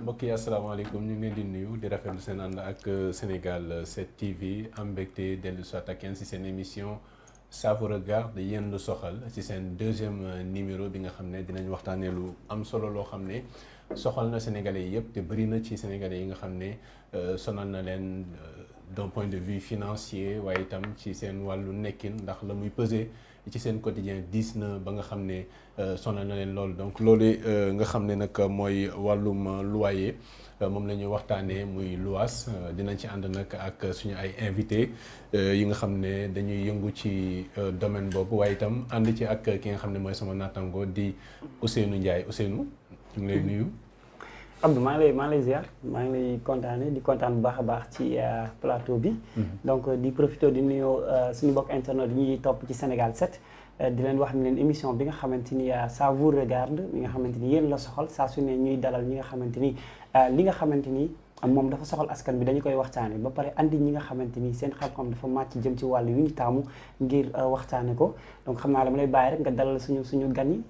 mbokk yi asalaamaaleykum ñu ngi leen di nuyu di rafetlu seen ànd ak Sénégal 7 TV am mbégte dellu soit ak yéen si seen émission Ça vous regarde yéen lu soxal ci seen deuxième numéro bi nga xam ne dinañ waxtaanee lu am solo loo xam ne soxal na Sénégalais yi yëpp te bëri na ci Sénégalais yi nga xam ne sonal na leen d'un point de vue financier waaye itam ci seen wàllu nekkin ndax la muy peser ci seen quotidien diis na ba nga xam ne sonal na leen loolu donc loolu nga xam ne nag mooy wàllum loyer moom la ñuy waxtaanee muy luwaas dinañ ci ànd nag ak suñu ay invité yi nga xam ne dañuy yëngu ci domaine boobu waaye itam ànd ci ak ki nga xam ne mooy sama naataango di Ousseynou Ndiaye Ousseynou ñu ngi lay nuyu. Abdou maa ngi lay ziar maa ngi lay kontaane di kontaan bu baax a baax ci plateau bi. donc di profité di nuyu suñu mbokk internet yi ñuy topp ci Sénégal 7. di leen wax ni leen émission bi nga xamante ni ça vous regarde mi nga xamante ni yéen la soxal saa su ne ñuy dalal ñi nga xamante ni li nga xamante ni moom dafa soxal askan bi dañu koy waxtaane ba pare andi ñi nga xamante ni seen xam-xam dafa màcc jëm ci wàll yu ñu taamu ngir waxtaane ko donc xam naa dama lay bàyyi rek nga dalal suñu gan yi.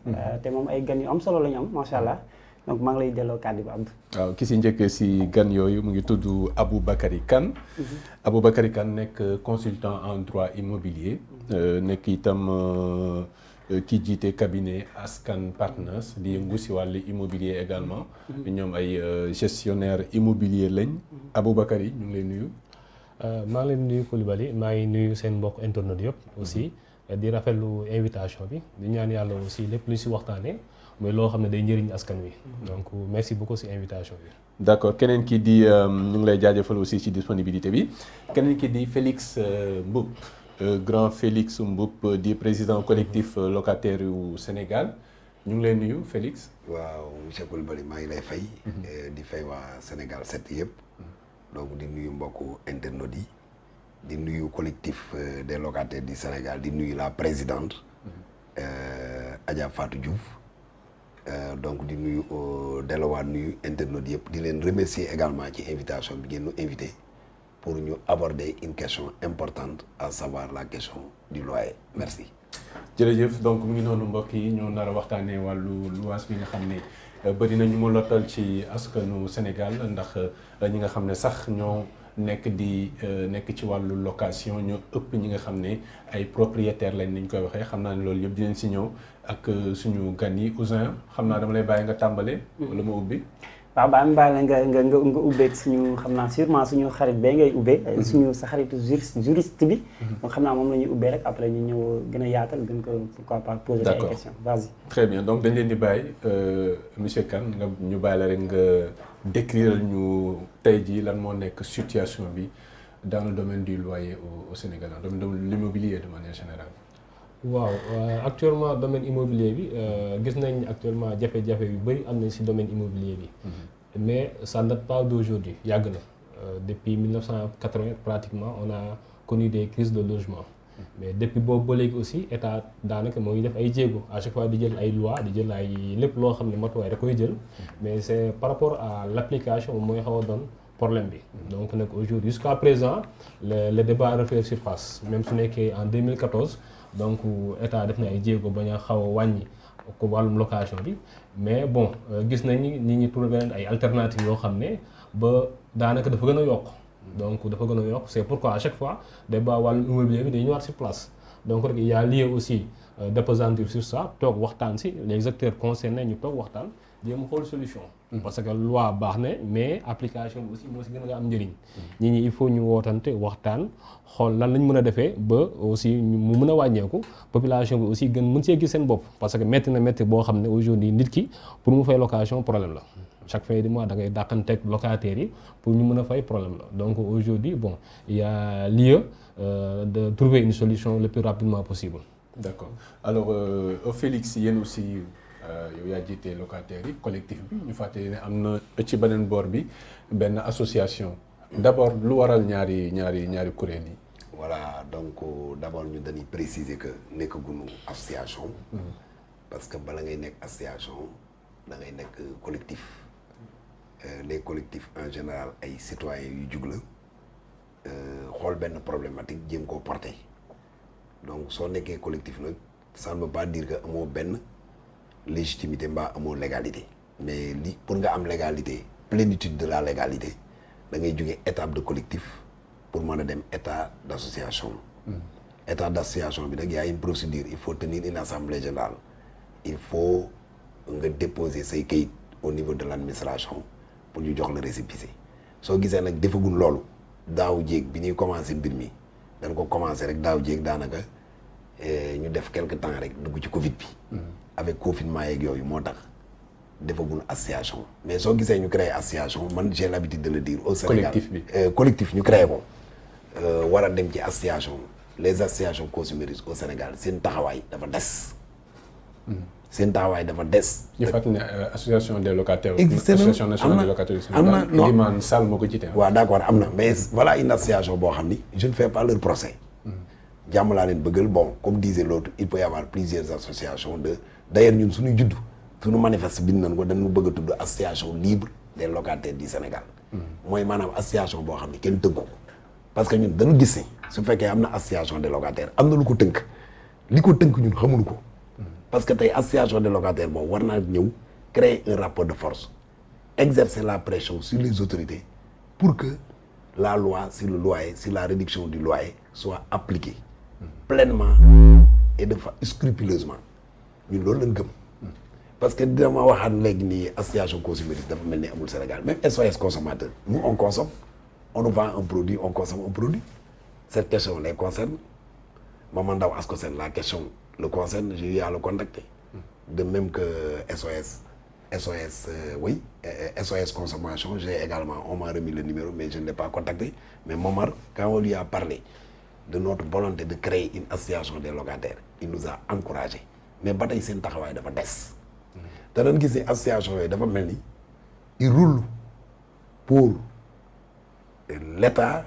te moom ay gan yu am solo la ñu am macha allah. donc maa ngi lay delloo kàddu bi Abdou. waaw ki si njëkk si gan yooyu mu ngi tudd Aboubacry Kane. Aboubacry Kane nekk consultant en droit immobilier. nekk itam ki jiite cabinet Askan Partners di yëngu si wàllu immobilier également. ñoom ay gestionnaire immobilier lañ. Aboubacry ñu ngi lay nuyu. maa ngi leen nuyu Coulibaly maa ngi nuyu seen mbokk internet yëpp aussi di rafetlu invitation bi di ñaan yàlla aussi lépp lu si waxtaanee. mooy loo xam ne day njëriñ askan wi. donc merci beaucoup ci invitation bi. d'accord keneen ki di ñu ngi lay jaajëfal aussi ci disponibilité bi keneen ki di Félix Mboup grand Félix Mboup di président collectif locataire yu Sénégal ñu ngi lay nuyu Félix. waaw monsieur Coulibaly maa ngi lay fay. di fay waa Sénégal 7 yëpp. donc di nuyu mbokku internautes yi. di nuyu collectif des locataires du Sénégal di nuyu la présidente. Adja Fatou Diouf. donc di nuyu delluwaat nuyu internautes yëpp di leen remercier également ci invitation bi ngeen ñu invité pour ñu aborder une question importante à savoir la question du loyer merci. jërëjëf donc mu ngi noonu mbokk yi ñoo nar a waxtaanee wàllu luwaas bi nga xam ne bëri na ñu mu lottal ci askanu Sénégal ndax ñi nga xam ne sax ñoo nekk ci wàllu location ñoo ëpp ñi nga xam ne ay propriétaires lañ ni ñu koy waxee xam naa ne loolu yëpp dinañ si ñëw ak suñu gan yi Ousin xam naa dama lay bàyyi nga tàmbale. wala ma ubbi. waaw baa mi bàyyi la nga ubbeeg suñu xam naa sûrement suñu xarit bee ngay ubbee. suñu sa xaritu juriste bi. donc xam naa moom la ñuy ubbee rek après ñu ñëw gën a yaatal gën ko pourquoi pas poser ay questions. vas-y. très bien donc dañ leen di bàyyi monsieur Kane nga ñu bàyyi la rek nga décrire ñu tey jii lan moo nekk situation bi dans le domaine du loyer au Sénégal dans le domaine de l'immobilier de manière générale. waaw actuellement domaine immobilier bi gis nañ actuellement jafe-jafe yu bëri am nañ ci domaine immobilier bi. mais ça ne date pas d'aujourd'hui yàgg na depuis 1980 pratiquement on a connu des crises de logement. mais depuis boobu ba léegi aussi état daanaka moo ngi def ay jéego à chaque fois di jël ay loi di jël ay lépp loo xam ne matuwaay da koy jël. mais c'est par rapport à l'application mooy xaw a doon problème bi. donc nag aujourd'hui jusqu'à présent le débat a refait surface même su nekkee en 2014. donc état def na ay jéego bañ a xaw a wàññi ko wàllum location bi mais bon gis nañ ni nit ñi trouvé ay alternatives yoo xam ne ba daanaka dafa gën a yokk. donc dafa gën a yokk c'est pourquoi à chaque fois débat wàllum immobilier bi day ñëwaat ci place donc rek il y a lieu aussi d'appesantir sur ça toog waxtaan ci les acteurs concernés ñu toog waxtaan jéem a xool solution. parce que loi baax na mais application bi aussi moo ci gën a am njëriñ. nit ñi il faut ñu wootante waxtaan xool lan lañ mën a defee ba aussi mu mën a wàññeeku population bi aussi gën mën see gis seen bopp parce que métti na métti boo xam ne aujourd'hui nit ki pour mu fay location problème la. chaque fin du mois da ngay dàqanteeg locataires yi pour ñu mën a fay problème la donc aujourd'hui bon il y a lieu de trouver une solution le plus rapidement possible. d'accord alors Félix yéen aussi yow yaa jiite locataires yi collectif bi ñu fàttali ne am na ci beneen boor bi benn association d'abord lu waral ñaari kuréel yi. voilà donc d'abord ñu dañuy préciser que nekkaguñu association. parce que bala ngay nekk association da ngay nekk collectif. les collectifs en général ay citoyens yu jug la xool benn problématique jéem koo porter donc soo nekkee collectif nag ça ne veut pas dire que amoo benn légitimité mbaa amoo légalité mais li pour nga am légalité plénitude de la légalité da ngay jóge étape de collectif pour mën a dem état d'association. État d'association bi nag y a une procédure il faut tenir une assemblée générale il faut nga déposer say kayit au niveau de l'administration pour ñu jox la récépissé soo gisee nag defagul loolu daaw jéeg bi ñuy commencé mbir mi dañ ko commencé rek daaw jéeg daanaka ñu def quelque temps rek dugg ci Covid bi. avec confinement yeeg yooyu moo tax defagul association mais soo gisee ñu créé association man j'ai l'habitude de le dire au Sénégal collectif bi collectif ñu créé ko war a dem ci association les associations consuméristes au Sénégal seen taxawaay dafa des. seen taxawaay dafa des. ñu fàttali ne association des locataires. existé na association nationale des locataires du Sénégal. am na non Elimane Sall moo ko jiite. waaw d'accord am na mais voilà une association boo xam ni je ne fais pas leur procès. jàmm laa leen bëggal bon comme disait l'autre il peut y avoir plusieurs associations d'ailleurs ñun suñuy judd suñu manifeste bind nañ ko dañu bëgg a tudd association libre des locataires du Sénégal. mooy maanaam association boo xam ne kenn tënku ko parce que ñun dañu gis ne su fekkee am na association des locataires am na lu ko tënk li ko tënk ñun xamuñu ko. parce que tey association des locataires boobu war naa ñëw créer un rapport de force exercer la pression sur les autorités pour que la loi sur le loyer sur la réduction du loyer soit appliquée pleinement et de façon scrupuleusement ñun loolu lañ gëm parce que dama waxaat léegi nii association consumériste dafa mel ni amul Sénégal même SOS consommateur nous on consomme on nous vend un produit on consomme un produit cette question les concerne Maman Ndaw Ascosen la question le concerne j'ai eu à le contacter de même que SOS consommation j'ai également on m'a remis le numéro mais je ne l'ai pas contacté mais Momar quand on lui a parlé de notre volonté de créer une association des locataires il nous a encouragé mais ba tey seen taxawaay dafa des te dañ gis ni association yooyu dafa mel ni il roule pour l'État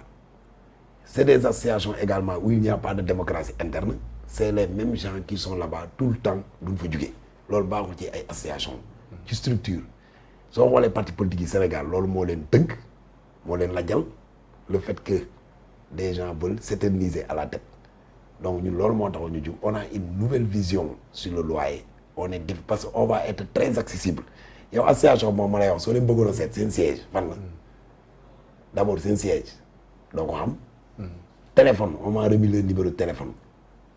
c'est des associations également où il n'y a pas de démocratie interne c'est les mêmes gens qui sont là-bas tout le temps duñ fa jugee loolu baaxul ci ay association ci structure soo xoolee parti politique yi Sénégal loolu moo leen tënk moo leen lajjal le fait que des gens veulent s'éterniser à la tête donc ñun loolu moo tax ñu jug on a une nouvelle vision sur le loyer on est parce que on va être très accessible yow association moom ma lay wax soo leen bëggoon a seet seen siège fan la d'abord seen siège doo ko xam téléphone on m'a remis le numéro de téléphone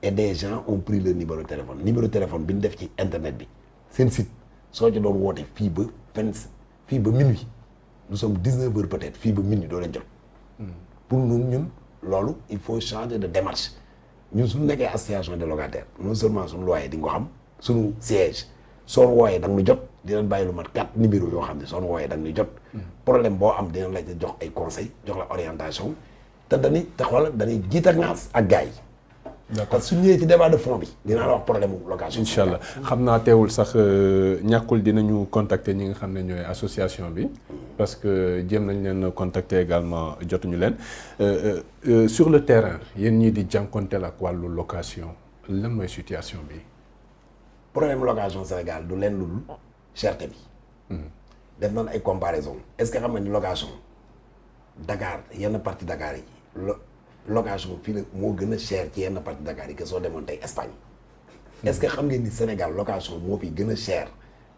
et des gens ont pris le numéro de téléphone bi ñu def ci internet bi seen site soo ci doon woote fii ba minuit nous sommes 19 heures peut-être fii ba minuit doo leen jot pour ñun loolu il faut changer de démarche ñun suñu nekkee association des locataires non seulement suñu loyer di nga ko xam suñu siège soo wooyee da nga ñu jot dinañ bàyyi lu mat 4 numéros yoo xam ne soo wooyee da nga ñu jot problème boo am dinañ la jox ay conseils jox la orientation te dañuy jiita ngaas ak gars yi. d'accord parce que su ñëwee ci débat de fond bi dinaa la wax problème mu location. incha allah xam naa teewul sax ñàkkul dinañu contacter ñi nga xam ne ñooy association bi parce que jéem nañ leen contacter également jotuñu leen sur le terrain yéen ñii di jànkonteel ak wàllu location lan mooy situation bi. problème location Sénégal du leen lul cherté bi. def nañ ay comparaison est-ce que xam nga ni location Dakar yenn partie Dakar yi location fii la moo gën a cher ci yenn partie Dakar yi que soo demoon tey Espagne. est-ce que xam ngeen ni Sénégal location moo fi gën a cher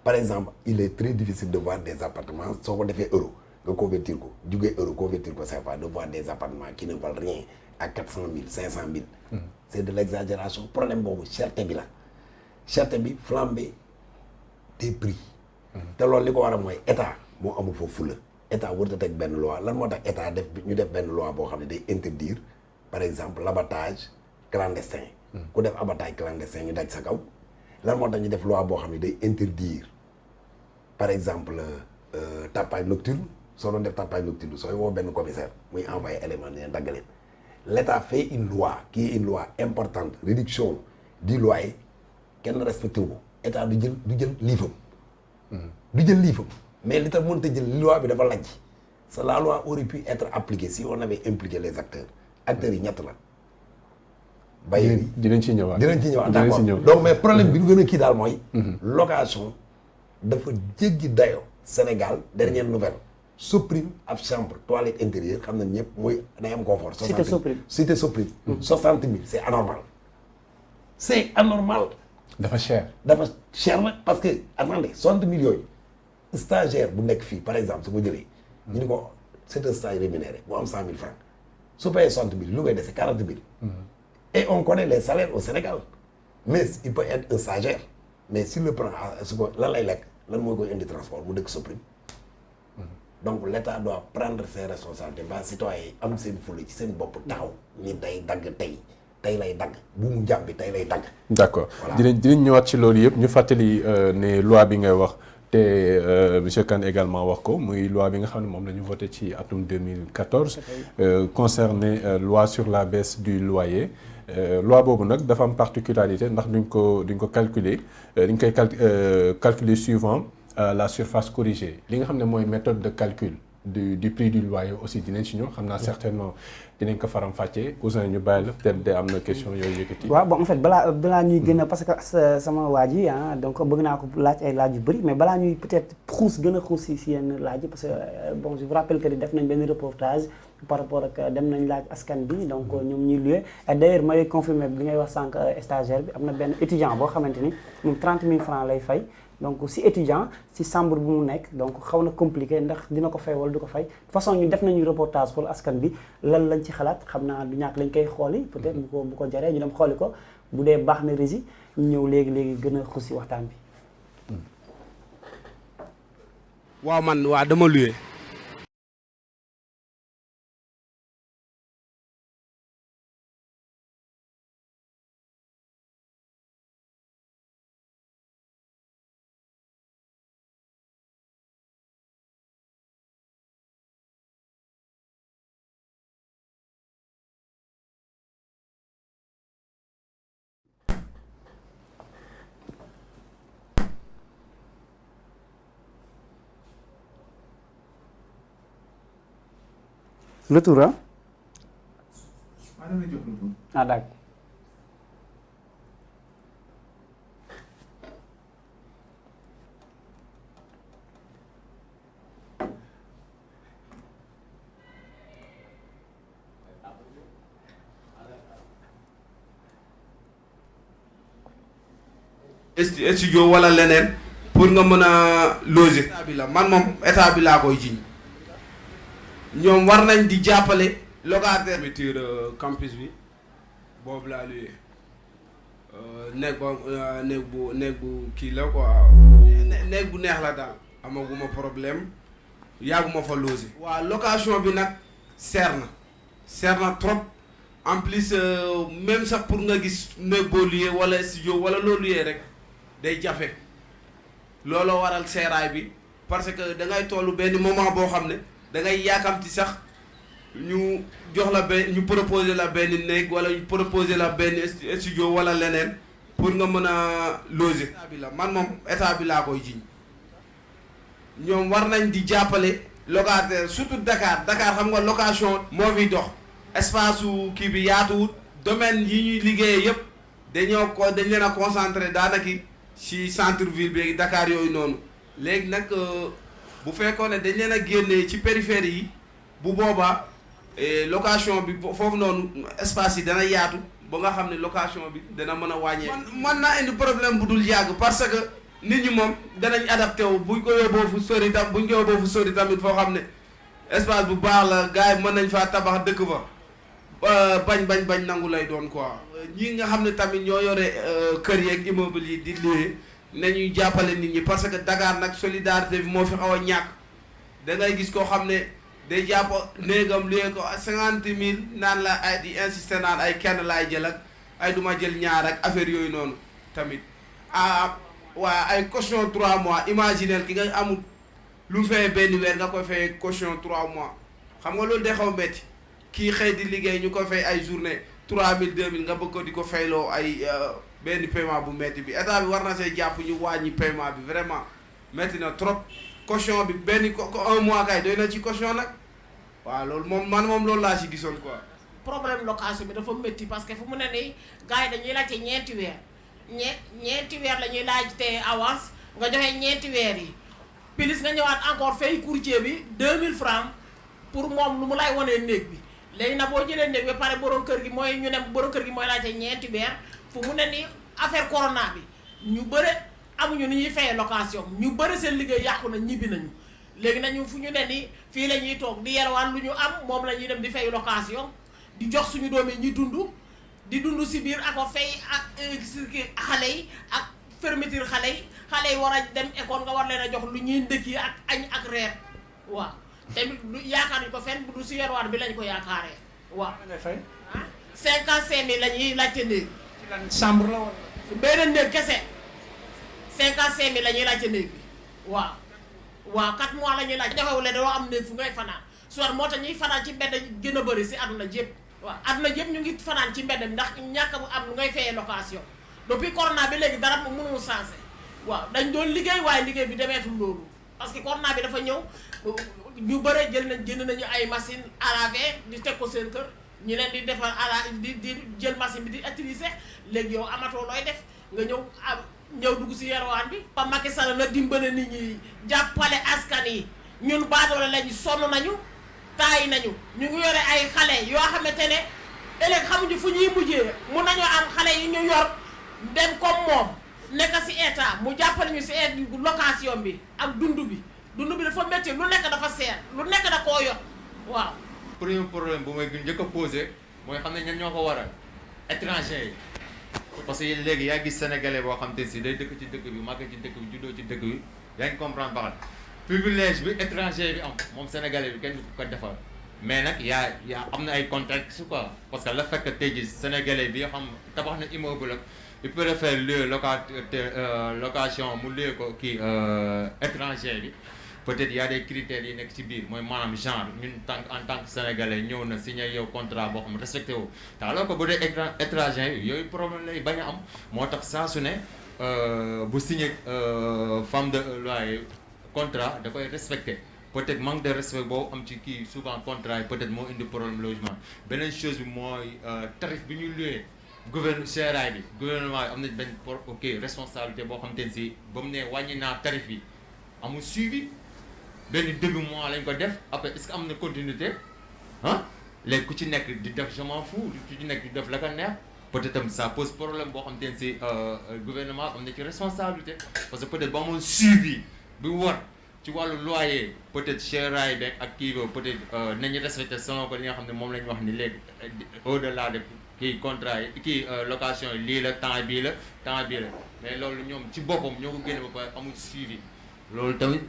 par exemple il est très difficile de voir des appartements soo ko defee euro nga convertir ko jugee euro convertir ko CFA de voir des appartements qui ne valent rien à 400 000 500 000. c'est de l'exagération problème boobu cherté bi la cherté bi flambée des prix. te loolu li ko war a mooy état moo amul foofu la état warut a teg benn loi lan moo tax état ñu def benn loi boo xam ne day interdire par exemple l'abattage clandestin. ku def abattage clandestin ñu daj sa kaw. lan moo tax ñu def loi boo xam ne day interdire par exemple tapage nocturne soo doon def tapage nocturne sooy woo benn commissaire muy envoyé élément dina dagg leen l'état fait une loi qui est une loi importante réduction du loyer kenn respecté wu ko état du jël liifam. du jël liifam mais li tax mënut a jël loi bi dafa lajj sa la loi aurait pu être appliquée si on avait impliqué les acteurs yi ñett la. bailleurs yi dinañ ci ñëwaat d'accord donc mais problème bi ñu gën a kii daal mooy. location dafa jéggi dayo Sénégal dernière nouvelle Soprime ab chambre toilette intérieure xam nañ ñëpp mooy day am confort. Cité Soprime 60 000 c'est anormal. dafa cher nag parce que attendez 60 000 yooyu stagiaire bu nekk fii par exemple su ko jëlee. ñu ni ko c'est un stage rémunéré bu am 100 000 francs su payee 60 000 lu koy dese 40 000. et on connaît les salaires au Sénégal mais il peut être un stagiaire mais sur le plan su ko lan lay lekk lan mooy koy indi transport mu dëkk Soprim. donc l'État doit prendre ses responsabilités ba citoyens yi am seen fulla ci seen bopp taxaw ni day dagg tey lay dagg bu mu jàpp bi tey lay dagg. d'accord dinañ ñëwaat ci loolu yëpp ñu fàttali ne loi bi ngay wax te monsieur Kane également wax ko muy loi bi nga xam ne moom la ñu voté ci atum 2014 concerné loi sur la baisse du loyer loi boobu nag dafa am particularité ndax duñ ko calculer dañ koy calculer suivant la surface corrigée li nga xam ne mooy méthode de calcul du prix du loyer aussi dinañ si ñëw xam naa certainement dinañ ko faram-fàccee Ousin ñu bàyyi la peut-être de am na question yooyu yëkkati. waaw bon en fait balaa ñuy gën a parce que sama waa ji donc bëgg naa ko laaj ay laaj yu bëri mais balaa ñuy peut-être gën a xuus si yenn laaj yi parce que bon je vous rappelle que def nañ benn reportage par rapport ak dem nañ laaj askan bi donc ñoom ñuy loué d'ailleurs may confirmer bi ngay wax sànq stagiaire bi am na benn étudiant boo xamante ni moom 30 000 francs lay fay. donc si étudiant si chambre bu mu nekk donc xaw na compliqué ndax dina ko fay wala du ko fay de toute façon ñu def nañu reportage pour askan bi lan lañ ci xalaat xam naa du ñàkk lañ koy xooli peut-être bu ko jaree ñu dem xooli ko bu dee baax na rési ñu ñëw léegi gën a xusi waxtaan bi. waaw man dama loué. retour d'accord. studio wala leneen pour nga mën a loger. état bi la man moom état bi laa koy jiñ ñoom war nañ di jàppale locataire. fermeture campus bi boobu laa luyee néeg bu kii la quoi néeg bu neex la daal amaguma problème yàgguma fa loger. waaw location bi nag seer na trop en plus même sax pour nga gis néeg boo luyee wala studio wala loo luyee rek day jafe looloo waral seeraay bi parce que da ngay toll benn moment boo xam ne da ngay yaakamti sax ñu jox la ñu proposer la benn néeg wala ñu proposer la benn studio wala leneen pour nga mën a loger. état bi la man moom état bi laa koy jiñ ñoom war nañ di jàppale locataire surtout Dakar xam nga location moo fiy dox espace su kii bi yaatuwut domaine yi ñuy liggéeyee yëpp dañ leen a concentré daanaka ci centre ville bi Dakar yooyu noonu léegi nag bu fekkoon ne dañ leen a génnee ci périphérie yi bu boobaa location bi foofu noonu espace yi dana yaatu ba nga xam ne location bi dana mën a wàññee. mën naa indi problème bu dul yàgg parce que nit ñi moom danañ adapté wu buñ ko yóbboo fu sori tamit foo xam ne espace bu baax la gars yi mën nañ faa tabax dëkk fa bañ nangu lay doon quoi. ñi nga xam ne tamit ñoo yore kër yeeg immeuble yi di louer nañuy jàppale nit ñi parce que Dakar nag solidarité bi moo fi xaw a ñàkk da ngay gis koo xam ne day jàpp néegam louer ko 50 000 naan la ay di insister naan ay kenn laay jël ak ay duma jël ñaar ak affaire yooyu noonu tamit waa ay caution 3 mois imaginel ki nga amul lu mu fayee benn weer nga koy fay caution 3 mois xam nga loolu day xaw metti kii xëy di liggéey ñu ko fay ay journée 3000 2000 nga bëgg ko di ko fayloo ay benn paiement bu metti bi état bi war na see jàpp ñu wàññi paiement bi vraiment metti na trop caution bi benn ko 1 mois kay doy na ci caution nag waaw loolu moom loolu laa ci gisoon quoi. problème location bi dafa métti parce que fu mu ne nii gars yi dañuy laajte ñeenti weer ñeenti weer la ñuy laajte avance nga joxe ñeenti weer yi plus nga ñëwaat encore fay courtier bi 2000 francs pour moom lu mu lay wanee néeg bi. léegi nag boo jëlee néeg ba pare borom kër gi mooy laajte ñeenti weer fu mu ne nii affaire corona bi ñu bëre amuñu ni ñuy fayee location ñu bëri seen liggéey yàqu na ñibbi nañu léegi nañu fu ñu ne ni fii la ñuy toog di yelwaan lu ñu am moom la ñuy dem di fay location di jox suñu doom yi ñuy di dund si biir ako fay ak xale yi ak fermeture xale yi war a dem école nga war leen a jox lu ñuy ndëkki ak añ ak reer waaw te yaakaar ñu ko fenn bu du si yelwaan bi lañ ko yaakaaree waaw. ngay fay 55 000 la ñuy laajte néeg. ci lan chambre la wala. benn néeg kese 55 000 la ñuy laajte néeg bi waaw 4 mois la ñuy laaj. joxewu leen doo am néeg fu ngay fanaan soit moo tax ñuy fanaan ci mbedd gën a bëri si àdduna jépp waaw àdduna jépp ñu ngi fanaan ci mbedd ndax ñàkk bu am lu ngay fayee location depuis corona bi léegi dara mu mënul changé waaw dañ doon liggéey waaye liggéey bi demeetul loolu parce que corona bi dafa ñëw ñu bëre jënd nañu ay machine à laver di teg ko seen kër ñi leen di defar di jël machine bi di utiliser léegi yow amatoo looy def nga ñëw dugg si yerwaan bi. Pa Macky Sall na dimbale nit ñi jàppale askan yi ñun baadoole lañu sonn nañu taay nañu ñu ngi yore ay xale yoo xamante ne ëllëg xamuñu fu ñuy mujjee mun nañoo am xale yi ñu yor dem comme moom nekk si état mu jàppale ñu si location bi ak dund bi dafa métti lu nekk dafa seer lu nekk da koo yokk waaw. premier problème bu may njëkk a posé mooy xam ne ñan ñoo ko waral étranger yi parce que léegi yaa gis sénégalais boo xam te si day dëkk ci dëkk bi màgg ci dëkk bi juddoo ci dëkk bi yaa ngi comprendre baax privilège bi étranger bi am moom sénégalais bi kenn du ko defal mais nag yaa am na ay contexte quoi parce que la fekk tey jii sénégalais bi xam tabax na immeuble ak il préfère louer location mu louer ko kii étranger bi peut-être y a des critères yi nekk ci biir mooy maanaam genre ñun en tant que sénégalais ñëw na signé yow contrat boo xam ne respecté wu te alors que bu dee étranger yi yooyu problème lay bañ a am moo tax saa su ne bu signé femme de loyer contrat da koy respecté peut-être manque de respect boobu am ci kii souvent contrat yi peut-être moo indi problème logement beneen chose bi mooy tarif bi ñuy loué gouvernement bi am nañ benn responsabilité boo xam te ne si ba mu ne wàññi naa tarif bi amul suivi benn début mois lañ ko def après est-ce que am na continuité ah léegi ku ci nekk di def je m'en fous ku ci nekk di def la ko neex peut-être tam ça pose problème boo xam te ne si gouvernement am na ci responsabilité parce que peut-être ba amul suivi bi war ci wàllu loyer peut-être cheraay beeg ak kii boobu peut-être nañu respecté selon ko li nga xam ne moom la ñu wax ni léegi au-delà de kii contrat yi kii location yi lii la temps bii la mais loolu ñoom ci boppam ñoo ko génne ba pare amul suivi loolu tamit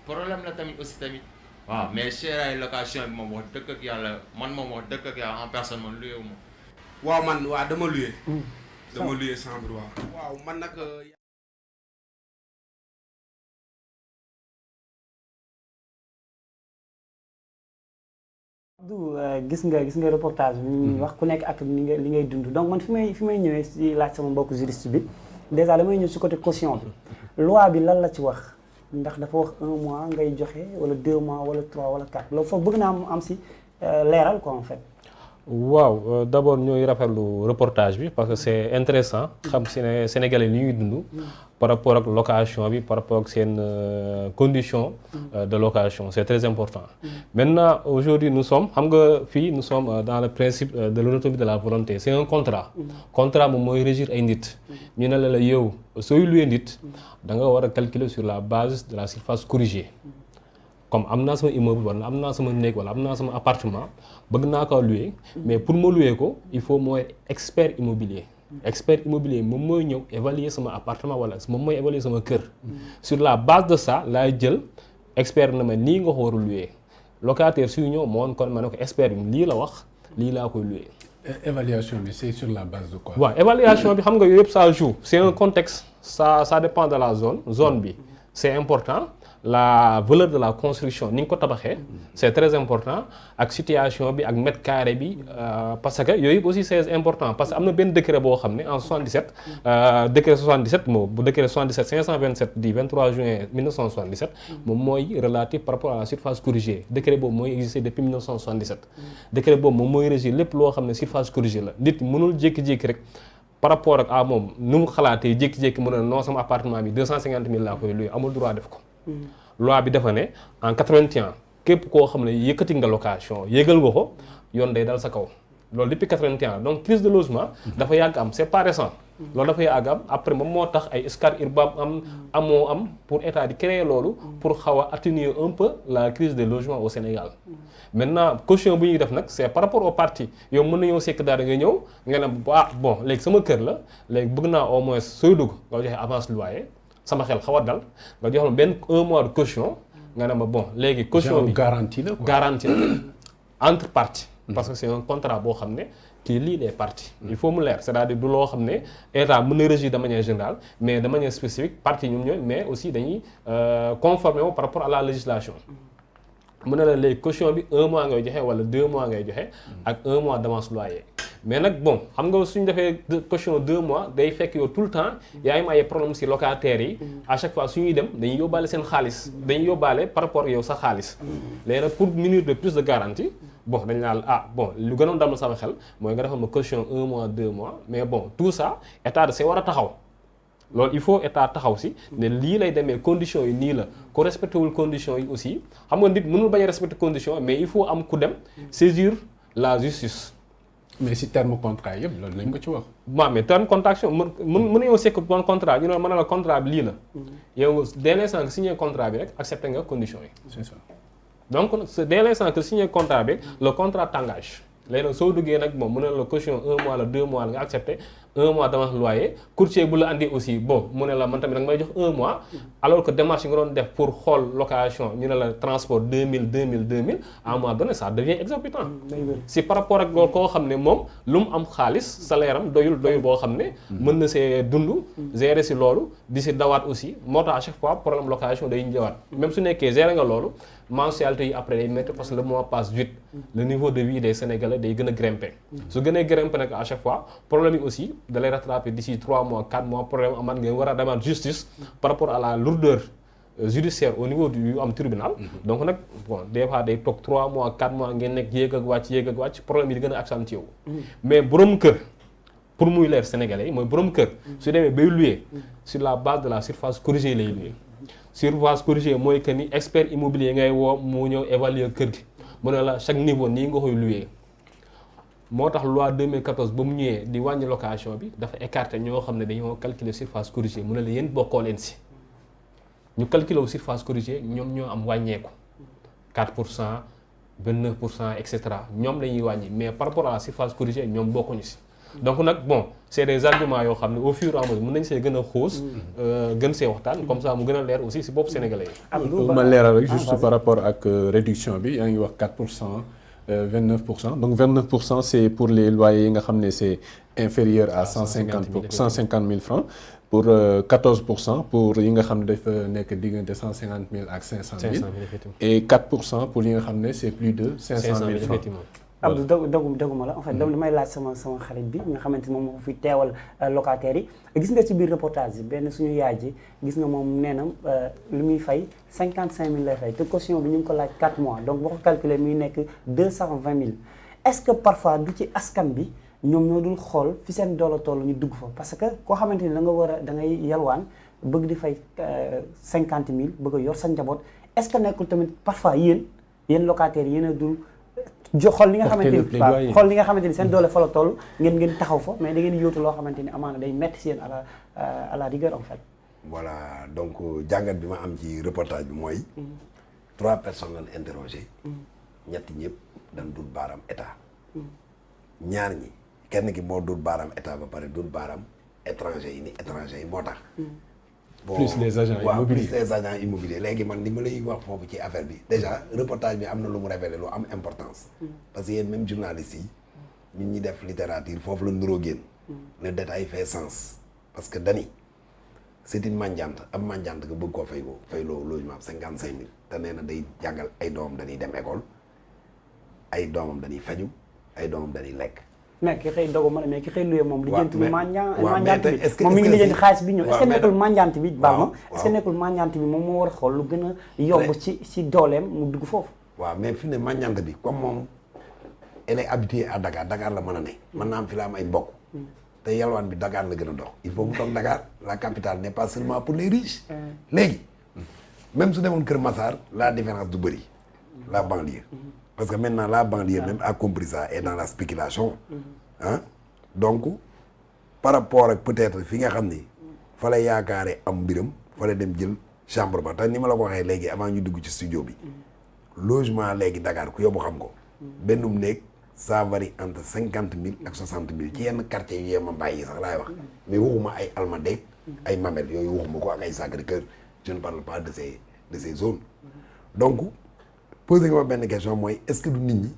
problème la tamit aussi tamit waaw mais cheraay location bi moom wax dëgg ak yàlla man moom wax dëgg ak yàlla en personne man luyewu ma. waaw man waaw dama luye. dama luye chambre waaw man nag. gis nga reportage bi ñuy wax ku nekk ak li ngay dund donc man fi may ñëwee si laaj sama mbokk juriste bi déjà damay ñëw si côté caution bi loi bi lan la ci wax ndax dafa wax 1 mois ngay joxe wala 2 mois wala 3 wala 4 loolu foofu bëgg naa am si leeral quoi en fait. waaw d'abord ñooy rafetlu reportage bi parce que c'est intéressant xam Sénégalais li ñuy dund par rapport ak location bi par rapport ak seen condition de location c'est très important. Maintenant aujourd'hui nous sommes dans le principe de l'autonomie de la volonté c'est un contrat. Contrat moom mooy régir ay nit. ñu ne la yow sooy louer nit da nga war a calculer sur la base de la surface corrigée. Comme am naa sama immeuble wala am naa sama néeg wala am naa sama appartement bëgg naa ko louer mais pour ma louer ko il faut mooy expert immobilier moom mooy ñëw évaluer sama appartement wala moom mooy évaluer sama kër sur la base de ça laay jël expert na ma nii nga ko war a louer locataire suy ñëw moo kon ma ne ko expert bi lii la wax lii laa koy louer. Évaluation bi c'est sur la base de quoi? waaw évaluation bi xam nga yooyu yëpp ça joue c'est un contexte ça dépend de la zone bi c'est important. La valeur de la construction ni nga ko tabaxee c'est très important ak situation bi ak mètre carré bi parce que yooyu aussi c'est important parce que am na benn décret boo xam ne en 77 décret 77 bu décret 77 527 du 23 juin 1977 moom mooy relatif par rapport à la surface corrigée décret boobu mooy existé depuis 1977 décret boobu moom mooy régir lépp loo xam ne surface corrigée la nit mënul jékki-jékki rek par rapport ak moom nu mu xalaatee jékki-jékki mën a non sama appartement bi 250 000 laa koy luy amul droit def ko. Loi bi dafa ne en 81 képp koo xam ne yëkkati nga location yégal nga ko yoon day dal sa kaw loolu depuis 81 donc crise de logement dafa yàgg am c'est pas récent loolu dafay àgg am après moom moo tax ay Scat Urbam am pour état di créer loolu pour xaw a atténuer un peu la crise des logements au Sénégal. Maintenant caution bu ñuy def nag c'est par rapport au parti yow mën nañoo sekk daal nga ñëw nga ne bon léegi sama kër la léegi bëgg naa au moins sooy dugg nga joxe avance loyer sama xel xaw a dal nga jox ma benn 1 mois de caution nga ne ma bon léegi caution bi garantie la entre parties parce que c'est un contrat boo xam ne qui lie les parties il faut mu leer c'est-à-dire du loo xam ne état mën na régir de manière générale mais de manière spécifique parties ñoom ñooy mais aussi dañuy conformer wu par rapport à la législation mu ne la léegi caution bi 1 mois ngay joxe wala 2 mois ngay joxe ak 1 mois d'avance loyer mais nag bon xam nga suñu defee caution 2 mois day fekk yow tout le temps yaa ngi ay problème ci locataires yi à chaque fois suñuy dem dañuy yóbbaale seen xaalis dañuy yóbbaale par rapport yow sa xaalis léegi nag pour minute de plus de garantie bon dañ naan bon lu gënoon dal na sama xel mooy nga defal ma caution 1 mois 2 mois mais bon tout ça état da see war a taxaw loolu il faut état taxaw si ne lii lay demee conditions yi nii la ku respecté wul conditions yi aussi xam nga nit mënul bañ a respecté conditions mais il faut am ku dem saisir la justice. mais si terme contrat yëpp loolu lañ ko ci wax. waaw mais terme contraction mën nañoo sekk bon contrat ñu ne mën na la contrat bi lii la. yow dès l'instant que signé contrat bi rek accepté nga conditions yi. c'est ça. donc dès l'instant que signé contrat bi le contrat t'engage léegi nag soo duggee nag moom mu ne la caution 1 mois la 2 mois la nga accepté 1 mois d'avance loyer courtier bu la andi aussi bon mu ne la man tamit da nga may jox 1 mois alors que démarche yi nga doon def pour xool location ñu ne la transport 2000 à un mois donné ça devient exorbitant. si par rapport ak loolu koo xam ne moom lu mu am xaalis salaire am doyul boo xam ne. mën na see dund. gérer si loolu di si dawaat aussi moo tax à chaque fois problème location day ñëwaat. même su nekkee gérer nga loolu mensualité yi après day métti parce que le mois passe vite. le niveau de vie des Sénégalais day gën a grimper. su gënee grimper nag à chaque fois problème yi aussi da lay rattraper d'ici 3 mois 4 mois problème amaat ngeen war a demaat justice par rapport à la lourdeur judiciaire au niveau du am tribunal. donc nag bon des fois day toog 3 mois 4 mois ngeen nekk yéeg ak wàcc problème yi di gën a accentué wu. mais borom kër pour muy leer Sénégalais yi mooy borom kër. su demee bay louer sur la base de la surface corrigée lay louer. surface corrigée mooy que ni expert immobilier ngay woo mu ñëw évaluer kër gi mu ne la chaque niveau nii nga koy louer. moo tax loi 2014 ba mu ñëwee di wàññi location bi dafa écarté ñoo xam ne dañoo calculer surface corrigée mu ne la yéen bokkoo leen si ñu calculer wu surface corrigée ñoom ñoo am wàññeeku 4% 29% et cetera ñoom la ñuy wàññi mais par rapport à la surface corrigée ñoom bokkuñu si. donc nag bon c'est des arguments yoo xam ne au fur et à mesure mën nañ see gën a xuus. gën see waxtaan comme ça mu gën a leer aussi si bopp sénégalais yi. ma leeral rek juste par rapport ak réduction bi yaa ngi wax 4%. 29%. Donc 29% c'est pour les loyers yi nga xam ne c'est inférieur à 150 000 francs. Pour 14% pour yi nga xam ne dafa nekk diggante 150 000 ak 500 000. Et 4% pour yi nga xam ne c'est plus de 500 000 francs. Abdou doguma la en fait damay laaj sama xarit bi nga xamante ni moom moo fi teewal locataires yi gis nga ci biir reportage bi benn suñu yaay ji gis nga moom nee na lu muy fay 55 000 lay fay te caution bi ñu ngi ko laaj 4 mois donc boo ko calculer muy nekk 220 000 est-ce que parfois du ci askan bi ñoom ñoo dul xool fi seen doole toll ñu dugg fa parce que koo xamante ni da ngay yalwaan bëgg di fay 50 000 bëgg a yor sa njaboot est-ce que nekkul tamit parfois yéen locataires yéen a dul xool li nga xamante ni seen doole fa la toll ngeen taxaw fa mais da ngeen yóotu loo xamante ni amaana day metti si yéen à la rigueur en fait. voilà donc jàngat bi ma am ci reportage bi mooy 3 personnes lañ interrogé ñetti ñëpp dañ dul baaraam état ñaar ñi kenn ki moo dul baaraam état ba pare dul baaraam étranger yi moo tax bon plus les agents immobiliers plus les agents immobiliers léegi man li ma lay wax foofu ci affaire bi déjà reportage bi am na lu mu révélé lu am importance parce que yéen même journalistes yi ñun ñi def littérature foofu la nuroo génn le détail fait sens parce que dani c'est une mendiante am mendiante nga bëgg koo fayloo logement 55 000 te nee na day jàngal ay doomam dañuy dem école ay doomam dañuy faju ay doomam dañuy lekk mais ki xëy dogu ma ne mais ki xëy luye moom lijjanti manjante bi moom mi ngi lijjanti xaalis bi ñëw est-ce que nekkul manjante bi baal ma est-ce que nekkul manjante bi moom moo war a xool lu gën a yomb ci dooleem mu dugg foofu waaw mais fi ne manjante bi comme moom elle est habituée à Dakar la mën a ne mën naa am fi la am ay mbokk te yalwaan bi Dakar la gën a dox il faut mu toog Dakar la capitale n'est pas seulement pour les riches léegi même su demoon Kër Massar la différence du bëri la banlieue parce que maintenant la banlieue même a compris ça et dans la spéculation donc par rapport ak peut-être fi nga xam ni fa la yaakaare am mbiram fa la dem jël chambre ba te ni ma la ko waxee léegi avant ñu dugg ci studio bi logement léegi Dakar ku yóbbu xam ko bennum néeg ça varie entre 50 000 ak 60 000 ci yenn quartier yu yema bàyyi sax laay wax mais waxuma ay Almadies ay Mamelles yooyu waxuma ko ak ay Sacré-Cœur je ne parle pas de ces zones donc poser nga ma benn question mooy est-ce que du nit ñi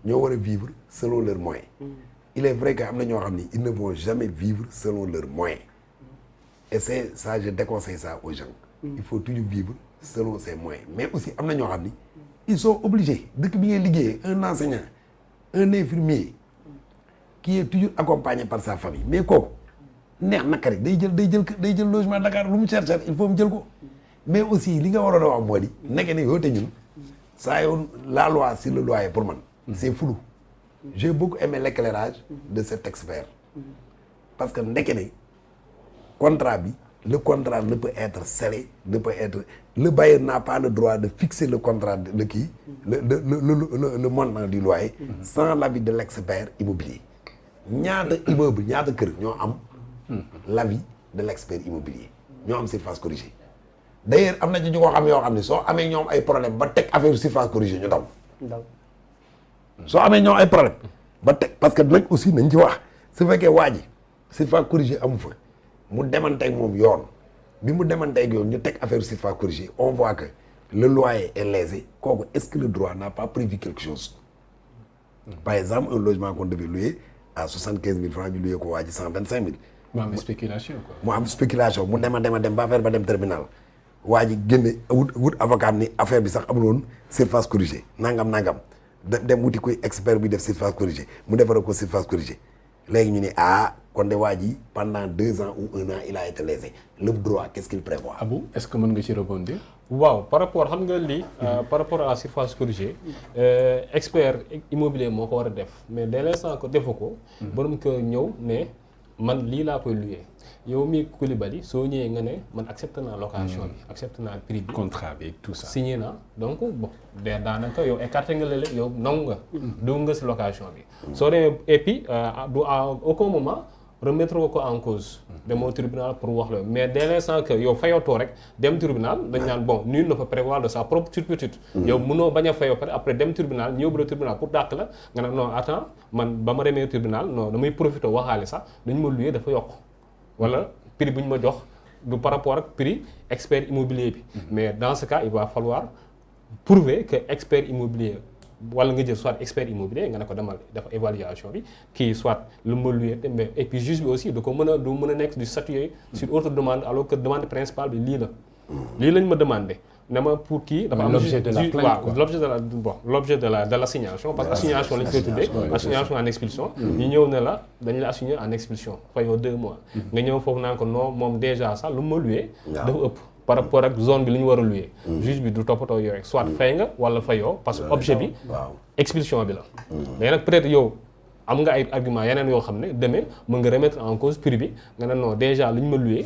ñoo war a vivre selon leurs moyens il est vrai que am na ñoo xam ni ils ne vont jamais vivre selon leurs moyens et c'est ça je déconseille ça aux gens il faut toujours vivre selon ses moyens mais aussi am na ñoo xam ni ils sont obligés dëkk bi ngay liggéeyee un enseignant un infirmier qui est toujours accompagné par sa famille mais kooku neex nakari day jël logement Dakar lu mu cher il faut mu jël ko mais aussi li nga waroon a wax moo di nekk ne yoote ñun saa yoon la loi sur le loyer pour man c'est flou j'ai beaucoup aimé l'éclairage de cet expert parce que ndeke ne contrat bi le contrat ne peut être scellé ne peut être le bailleur n'a pas le droit de fixer le contrat de kii le montant du loyer sans l'avis de l'expert immobilier ñaata immeuble ñaata kër ñoo am l'avis de l'expert immobilier ñoo am surface corrigée d'ailleurs am na ci ñu ko xam yoo xam ne soo amee ñoom ay problème ba teg affaire surface corrigée ñu daw soo amee ñoom ay problème ba teg parce que nag aussi nañ ci wax su fekkee waa ji surface corrigée amu fa mu demanteeg moom yoon bi mu demanteeg yoon ñu teg affaire surface corrigée on voit que le loyer est lésé kooku est-ce que le droit n'a pas prévu quelque chose par exemple un logement qu'on devait louer à 75 000 francs ñu louer ko waa ji 125 000 mu am spéculation quoi. mu am spéculation mu dem ba affaire ba dem tribunal waa ji génne wut avocat ni affaire bi sax amul woon surface corrigée nangam dem wuti koy expert bi def surface corrigée mu defara ko surface corrigée léegi ñu ne kon de waa ji pendant 2 ans ou 1 an il a été lésé le droit qu'est-ce qu'il prévoit. Abou est-ce que mën nga ci rebondir. waaw par rapport xam nga lii par rapport à la surface corrigée expert immobilier moo ko war a def mais dès l'instant que defu ko borom kër ñëw ne man lii laa koy louer yow mii Coulibaly soo ñëwee nga ne man accepté naa location bi accepté naa prix bi contrat bi tout ça signé naa donc bon daanaka yow écarté nga lële yow nangu nga dugg nga si location bi soo demee et puis du à aucun moment remettre ko en cause demoo tribunal pour wax la mais dès l'instant que yow fayotoo rek dem tribunal dañ naan bon nul ne peut prévoir de sa propre turpitude yow mënoo bañ a fayoo pare après dem tribunal ñëw ba tribunal pour dàq la nga ne non attends man ba ma demee tribunal non damay profité waxaale sax dañu ma luyee dafa yokk wala prix bu ñu ma jox du par rapport ak prix expert immobilier bi mais dans ce cas il va falloir prouver que expert immobilier wala nga jël soit expert immobilier nga ne ko demal def évaluation bi kii soit lu ma luyee mais et puis juge bi aussi du mën a nekk du statuer sur autre demande alors que demande principale bi lii lañ ma demandé ne ma pour kii dafa am l'objet de la plainte quoi l'objet de l'assignation parce que assignation lañ koy tuddee assignation en expulsion ñu ñëw ne la dañ la assigner en expulsion fayoo 2 mois nga ñëw foofu naan ko non moom déjà sax lu ma luyee dafa ëpp par rapport ak zone bi li ñu war a louer juge bi du toppatoo yooyu soit fay nga wala fayoo parce que objet bi expulsion bi la léegi nag peut-être yow am nga ay argument yeneen yoo xam ne demee mën nga remettre en cause prix bi nga ne non déjà li ñu ma louer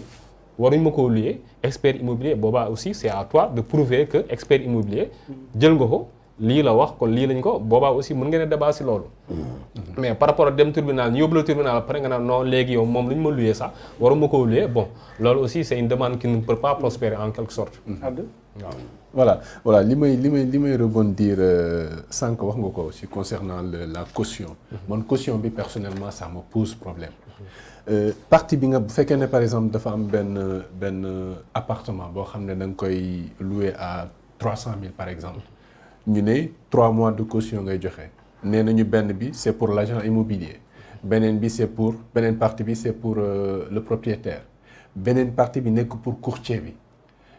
waruñ ma koo louer expert immobilier boobaa aussi c'est à toi de prouver que expert immobilier jël nga ko lii la wax kon lii lañ ko boobaa aussi mën ngeen a débat si loolu mais par rapport ak dem tribunal ñu yóbbu la tribunal après nga naan non léegi yow moom lu ñu ma louer sax waruma koo louer bon loolu aussi c'est une demande qui ne peut pas prospérer en quelque sorte waaw voilà li may rebondir sànq wax nga ko aussi concernant la caution man caution bi personnellement ça me pose problème partie bi nga bu fekkee ne par exemple dafa am benn appartement boo xam ne da nga koy louer à 300 000 par exemple ñu ne 3 mois de caution ngay joxe nee nañu benn bi c'est pour l'agent immobilier beneen bi c'est pour beneen partie bi c'est pour le propriétaire beneen partie bi nekk pour courtier bi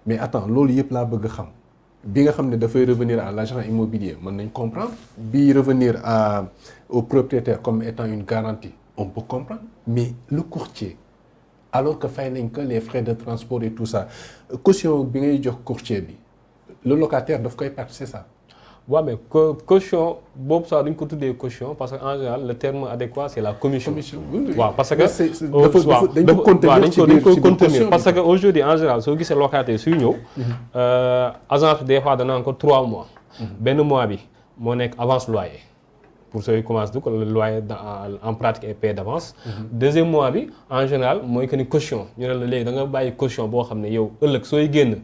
mais attends loolu yëpp laa bëgg a xam bi nga xam ne dafay revenir à l'agent immobilier mën nañ comprendre bi revenir au propriétaire comme étant une garantie on peut comprendre mais le courtier alors que fay nañ que les frais de transport et tout ça caution bi ngay jox courtier bi le locataire daf koy perdre c'est ça. waaw mais caution boobu sax duñ ko tuddee caution parce que en général le terme adéquat c'est la commission. waaw parce que dañ ko contenir parce que aujourd'hui en général soo gisee locataire suy ñëw. agence des fois danaan ko 3 mois. benn mois bi moo nekk avance loyer pour ceux qui commencent dugg le loyer en pratique est payé d'avance. deuxième mois bi en général mooy que ni caution ñu ne la léegi da nga bàyyi caution boo xam ne yow ëllëg sooy génn.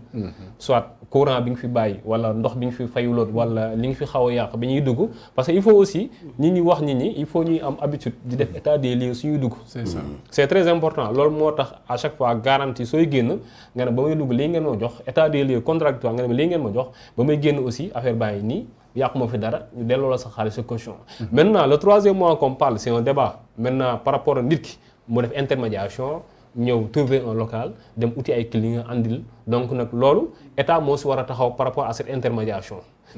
soit courant bi nga fi bàyyi wala ndox bi nga fi fayuloon wala li nga fi xaw a yàq bi ñuy dugg parce que il faut aussi nit ñi wax nit ñi il faut ñuy am habitude di def état des lieux suñuy dugg. c'est ça c'est très important loolu moo tax à chaque fois garantie sooy génn nga ne ba may dugg lii ngeen ma jox état des lieux contradictoire nga ne lii ngeen ma jox ba may génn aussi affaire baa ngi nii yàqu ma fi dara ñu delloo la sa xaalis sa caution. maintenant le troisième mois qu'on parle c'est un débat maintenant par rapport à nit ki mu def intermédiation ñëw trouver un local dem uti ay clients andil donc nag loolu état moo si war a taxaw par rapport à cette intermédiation.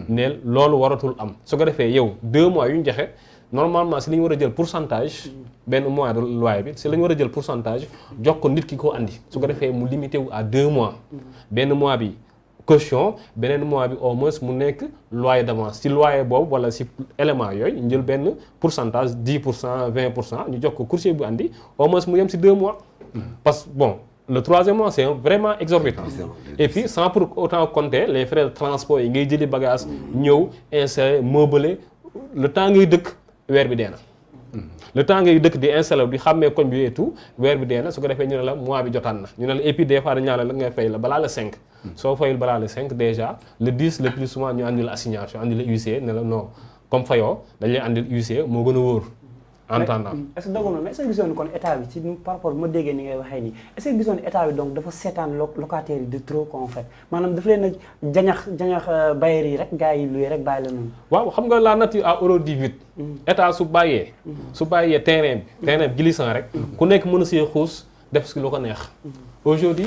ne loolu waratul am su ko defee yow 2 mois yu ñu joxe normalement si la ñu war a jël pourcentage benn mois de loyer bi si la ñu war a jël pourcentage jox ko nit ki ko andi su ko defee mu limité wu à 2 mois benn mois bi caution beneen mois bi au moins mu nekk loyer d'avance ci loyer boobu wala si élément yooyu ñu jël benn pourcentage 10% 20% ñu jox ko courtier bu andi au moins mu yem si 2 mois. parce que bon le troisième mois c'est vraiment exorbitant. Et puis sans pour autant compter les frais de transport yi ngay jëli bagage ñëw installer meubler le temps ngay dëkk weer bi dee na. le temps ngay dëkk di installer di xàmmee koñ bi et tout weer bi dee na su ko defee ñu ne la mois bi jotaan na ñu ne la et puis des fois dañu la ngay fay la balaa le 5. soo fayul balaa le 5 déjà le 10 le plus souvent ñu andil assignation andil la huissier ne la non comme fayoo dañ lay andil huissier moo gën a wóor. entendant est-ce que dogoon na mais est-ce que gisoon kon état bi ci par rapport ma déggee ni ngay waxee nii est-ce que gisoon état bi donc dafa seetaan locataires yi de trop en fait maanaam dafa leen a jañax bailleurs yi rek gars yi luy rek bàyyi la noonu. waaw xam nga la nature a horreur du vide. état su bàyyee terrain bi glissant rek. ku nekk mën a see xuus def si lu ko neex. aujourd'hui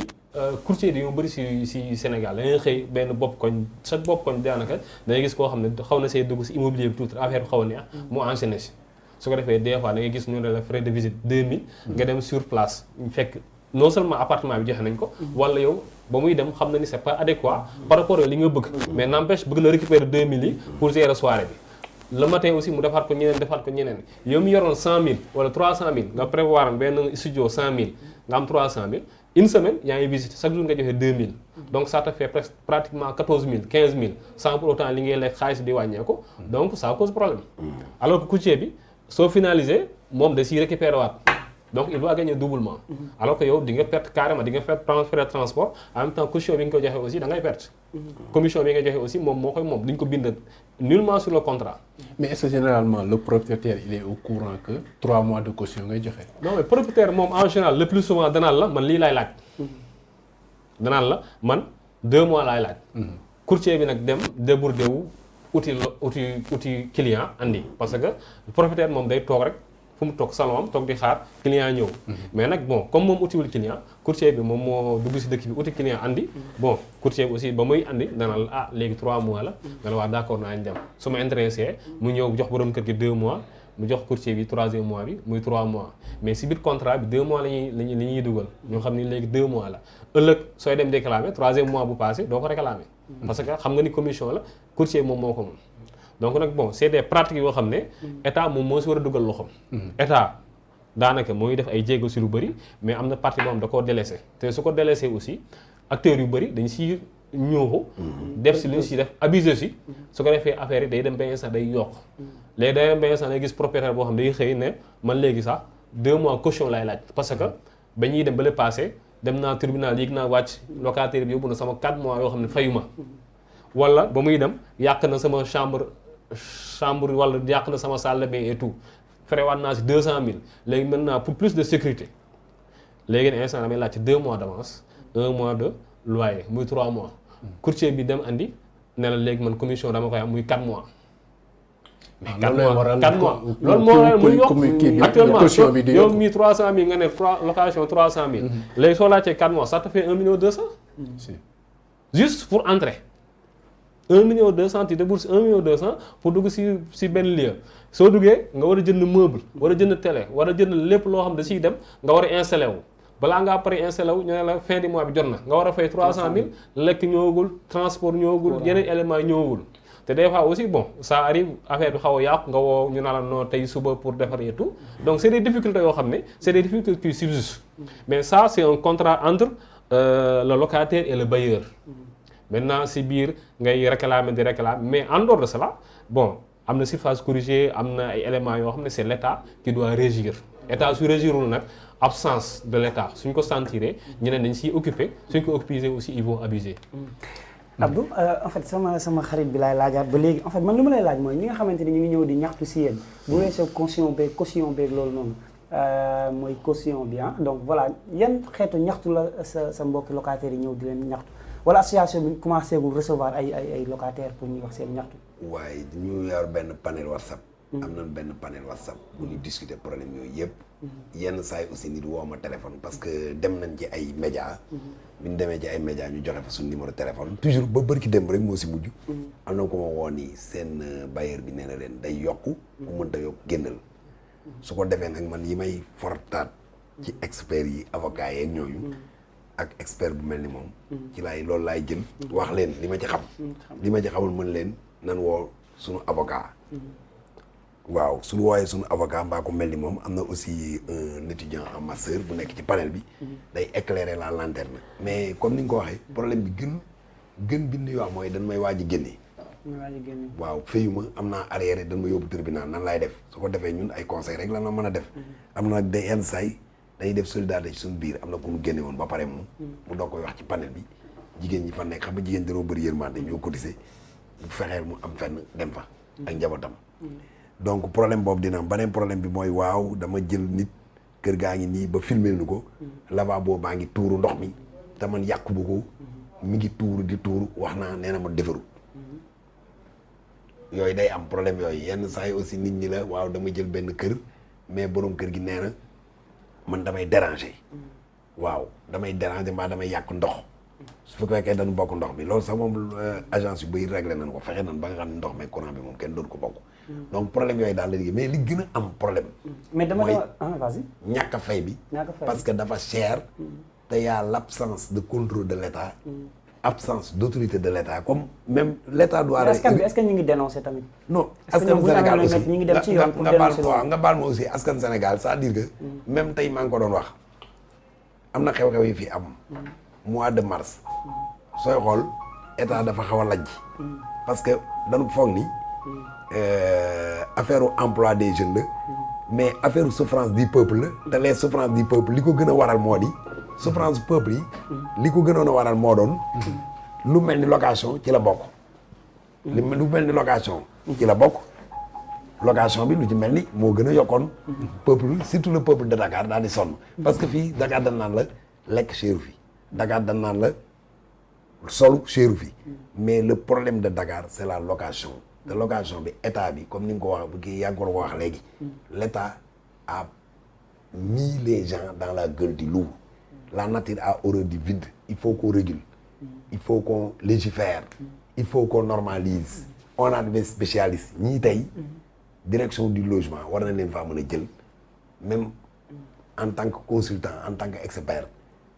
courtier yi ñoo bëri si Sénégal da ngay xëy benn bopp koñ chaque bopp koñ daanaka da ngay gis koo xam ne xaw na see dugg si immobilier bi tuuti affaire bi xaw a neex mu enchaîné si. su ko defee des fois da ngay gis ñu ne la frais de visite 2000. nga dem sur place fekk non seulement appartement bi joxe nañ ko. wala yow ba muy dem xam na ni c'est pas adéquat par rapport ak li nga bëgg. mais n'empêche bëgg na récupérer 2000 yi pour gérer soirée bi. le matin aussi mu defaat ko ñeneen yow mi yoroon 100000 wala 300000 nga prévoir benn studio 100000 nga am 300000 une semaine yaa ngi visiter chaque jour nga joxe 2000. donc ça te fait presque pratiquement 14000 15000 sans pour autant li ngay lekk xaalis di wàññeeku. donc ça cause problème. alors que courtier bi. soo finalisé moom da siy récupérer waat donc il va gagner doublement. alors que yow di nga perte carrément di nga perte frais de transport en même temps caution bi nga ko joxe aussi da ngay perte. commission bi nga joxe aussi moom moo koy moom duñ ko bind nullement sur le contrat. mais est-ce que généralement le propriétaire il est au courant que 3 mois de caution ngay joxe. non mais propriétaire moom en général le plus souvent danaan la man lii laay laaj. danaan la man 2 mois laay laaj. courtier bi nag dem débordé wu. uti client andi parce que propriétaire moom day toog rek fu mu toog salon am toog di xaar client ñëw. mais nag bon comme moom utiwul client courtier bi moom moo dugg si dëkk bi uti client andi bon courtier bi aussi ba muy andi dana la ah léegi 3 mois la nga la waa d'accord naa ñu dem su ma intéressé mu ñëw jox borom kër gi 2 mois mu jox courtier bi 3e mois bi muy 3 mois mais si biir contrat bi 2 mois la ñuy dugal ñoo xam ni léegi 2 mois la ëllëg sooy dem déclamer 3e mois bu passé doo ko réclamer. parce que xam nga ni commission la courtier moom moo ko moom. donc nag bon c'est des pratiques yoo xam ne état moom moo si war a dugal loxoom. état daanaka mooy def ay jéego si lu bëri mais am na partie boo xam da koo délaissé te su ko délaissé aussi acteurs yu bëri dañ si ñëw def si lu ñu si def abusé si su ko defee affaire yi day dem benn sax day yokk léegi day dem benn sax day gis propriétaire boo xam day xëy ne man léegi sax 2 mois caution lay laaj parce que ba ñuy dem ba le passé dem naa tribunal yéeg naa wàcc locataire bi yóbbu na sama 4 mois yoo xam ne fayu ma wala ba muy dem yàq na sama chambre wala yàq na sama salle de bain et tout ferewaat naa si 200000 léegi maintenant pour plus de sécurité léegi ne instant damay laaj 2 mois d'avance 1 mois de loyer muy 3 mois courtier bi dem andi ne la léegi man commission dama koy am muy 4 mois. mais 4 mois loolu moo waral muy yokk actuellement yow mii 300000 nga ne location 300000. léegi soo laajtee 4 mois ça te fait 1 million 200. juste pour entrer 1 million 200 tu débourses 1 million 200 pour dugg si benn lieu soo duggee nga war a jënd meuble war a jënd télé war a jënd lépp loo xam da siy dem nga war a installé wu. balaa ngaa pare installé wu ñu ne la fin du mois bi jot na nga war a fay 300000 lekk ñëwagul transport ñëwagul yeneen éléments ñëwagul. te des fois aussi bon ça arrive affaire bi xaw a yàqu nga woo ñu ne la non tey suba pour defar et tout donc c'est des difficultés yoo xam ne c'est des difficultés qui subsistent mais ça c'est un contrat entre le locataire et le bailleur. maintenant si biir ngay réclamer di réclamer mais en dehors de cela bon am na surface corrigée am na ay éléments yoo xam ne c'est l'État qui doit régir État su régirul nag absence de l'État suñ ko sentiree ñeneen dañ siy occupé suñ ko occupé aussi ils vont abuser. Abdou en fait sama xarit bi laay laajaat ba léegi en fait man lu ma lay laaj mooy ñi nga xamante ni ñu ngi ñëw di ñaxtu si yéen bu weesoo caution beeg loolu noonu mooy caution bi donc voilà yan xeetu ñaxtu la sa mbokki locataires yi ñëw di leen ñaxtu wala association bi commencé gul recevoir ay locataires pour ñu wax seen ñaxtu. waaye ñu yor benn panel WhatsApp. am nañ benn panel WhatsApp bu ñu discuter problème yooyu yëpp. yenn saa yi aussi nit woo ma téléphone parce que dem nañ ci ay médias. bi ñu demee ci ay médias ñu joxe fa suñu numéro téléphone. toujours ba bërki dem rek moo si mujj. am na ko ma woo ni seen bailleur bi nee na leen day yokku. ku mënta yokk génnal. su ko defee nag man yi may fortaat ci experts yi avocats yeeg ñooñu. ak expert bu mel ni moom. ci loolu laay jël. wax leen li ma ci xam. li ma ci xamul mën leen nan woo suñu avocat. waaw suñu wooyee suñu avocat mbaa ko mel ni moom am na aussi un étudiant en master bu nekk ci panel bi. day éclairer la lanterne. mais comme ni nga ko waxee problème bi gën bi ñu wax mooy dañ may waaj a génne. waaw fayu ma am naa arrière dañ ma yóbbu tribunal nan laay def su ko defee ñun ay conseil rek la na mën a def. am na nag day yenn say dañuy def solidarité ci suñu biir am na ku ñu génne woon ba pare moom. mu doog koy wax ci panel bi jigéen ñi fa nekk xam nga jigéen dañoo bëri yërmande ñoo cotisé bu fexeel mu am fenn dem fa. ak njabootam. donc problème boobu dina am beneen problème bi mooy waaw dama jël nit kër gaa ngi nii ba filmer nu ko. lavabo baa ngi tuuru ndox mi te man yàqu bu ko mi ngi tuuru di tuuru wax naa nee na ma defaru yooyu day am problème yooyu yenn saa yi aussi nit ñi la waaw dama jël benn kër mais borom kër gi nee na man damay déranger. waaw damay déranger mbaa damay yàq ndox. su fekkee dañu bokk ndox bi loolu sax moom agence yu bëri réglé nañ ko fexe nañ ba nga xam ne ndox mi courant bi moom kenn doon ko bokk. donc problème yooyu daal la liggéey mais li gën a am problème. mais dama vas-y. ñàkk a fay bi. parce que dafa cher. te y a l'absence de contrôle de l'État. absence d'autorité de l'État comme même l'État doit. askan bi est-ce que ñu ngi dénoncer tamit. non askan Sénégal aussi ñu ngi dem ci yoon pour dénoncer nga baal ma aussi askan Sénégal c'est-à-dire que. même tey maa ngi ko doon wax am na xew-xew yi fi am. mois de mars. sooy xool état dafa xaw a lajj. parce que dañu foog ni. affaire emploi des jeunes la. mais affaire souffrance du peuple la. te les souffrances du peuple li ko gën a waral moo di. souffrance peuple yi. li ko gënoon a waral moo doon. lu mel ni location ci la bokk. lu mel ni location. ci la bokk. location bi lu ci mel ni moo gën a yokkoon. peuple surtout le peuple de Dakar daal di sonn. parce que fii Dakar dañ naan la lekk chéru fi. Dakar dañ naan la solu chéru fi. mais le problème de Dakar c'est la location. te location bi état bi comme ni nga ko wax bu kii yaa ngi ko wax léegi. l'État a mis les gens dans la gueule du loup. La nature a horreur du vide. Il faut qu'on régule. Il faut qu'on légifère. Il faut qu'on normalise. On a des spécialistes ñii tey direction du logement war na leen faa mën a jël même en tant que consultant en tant que expert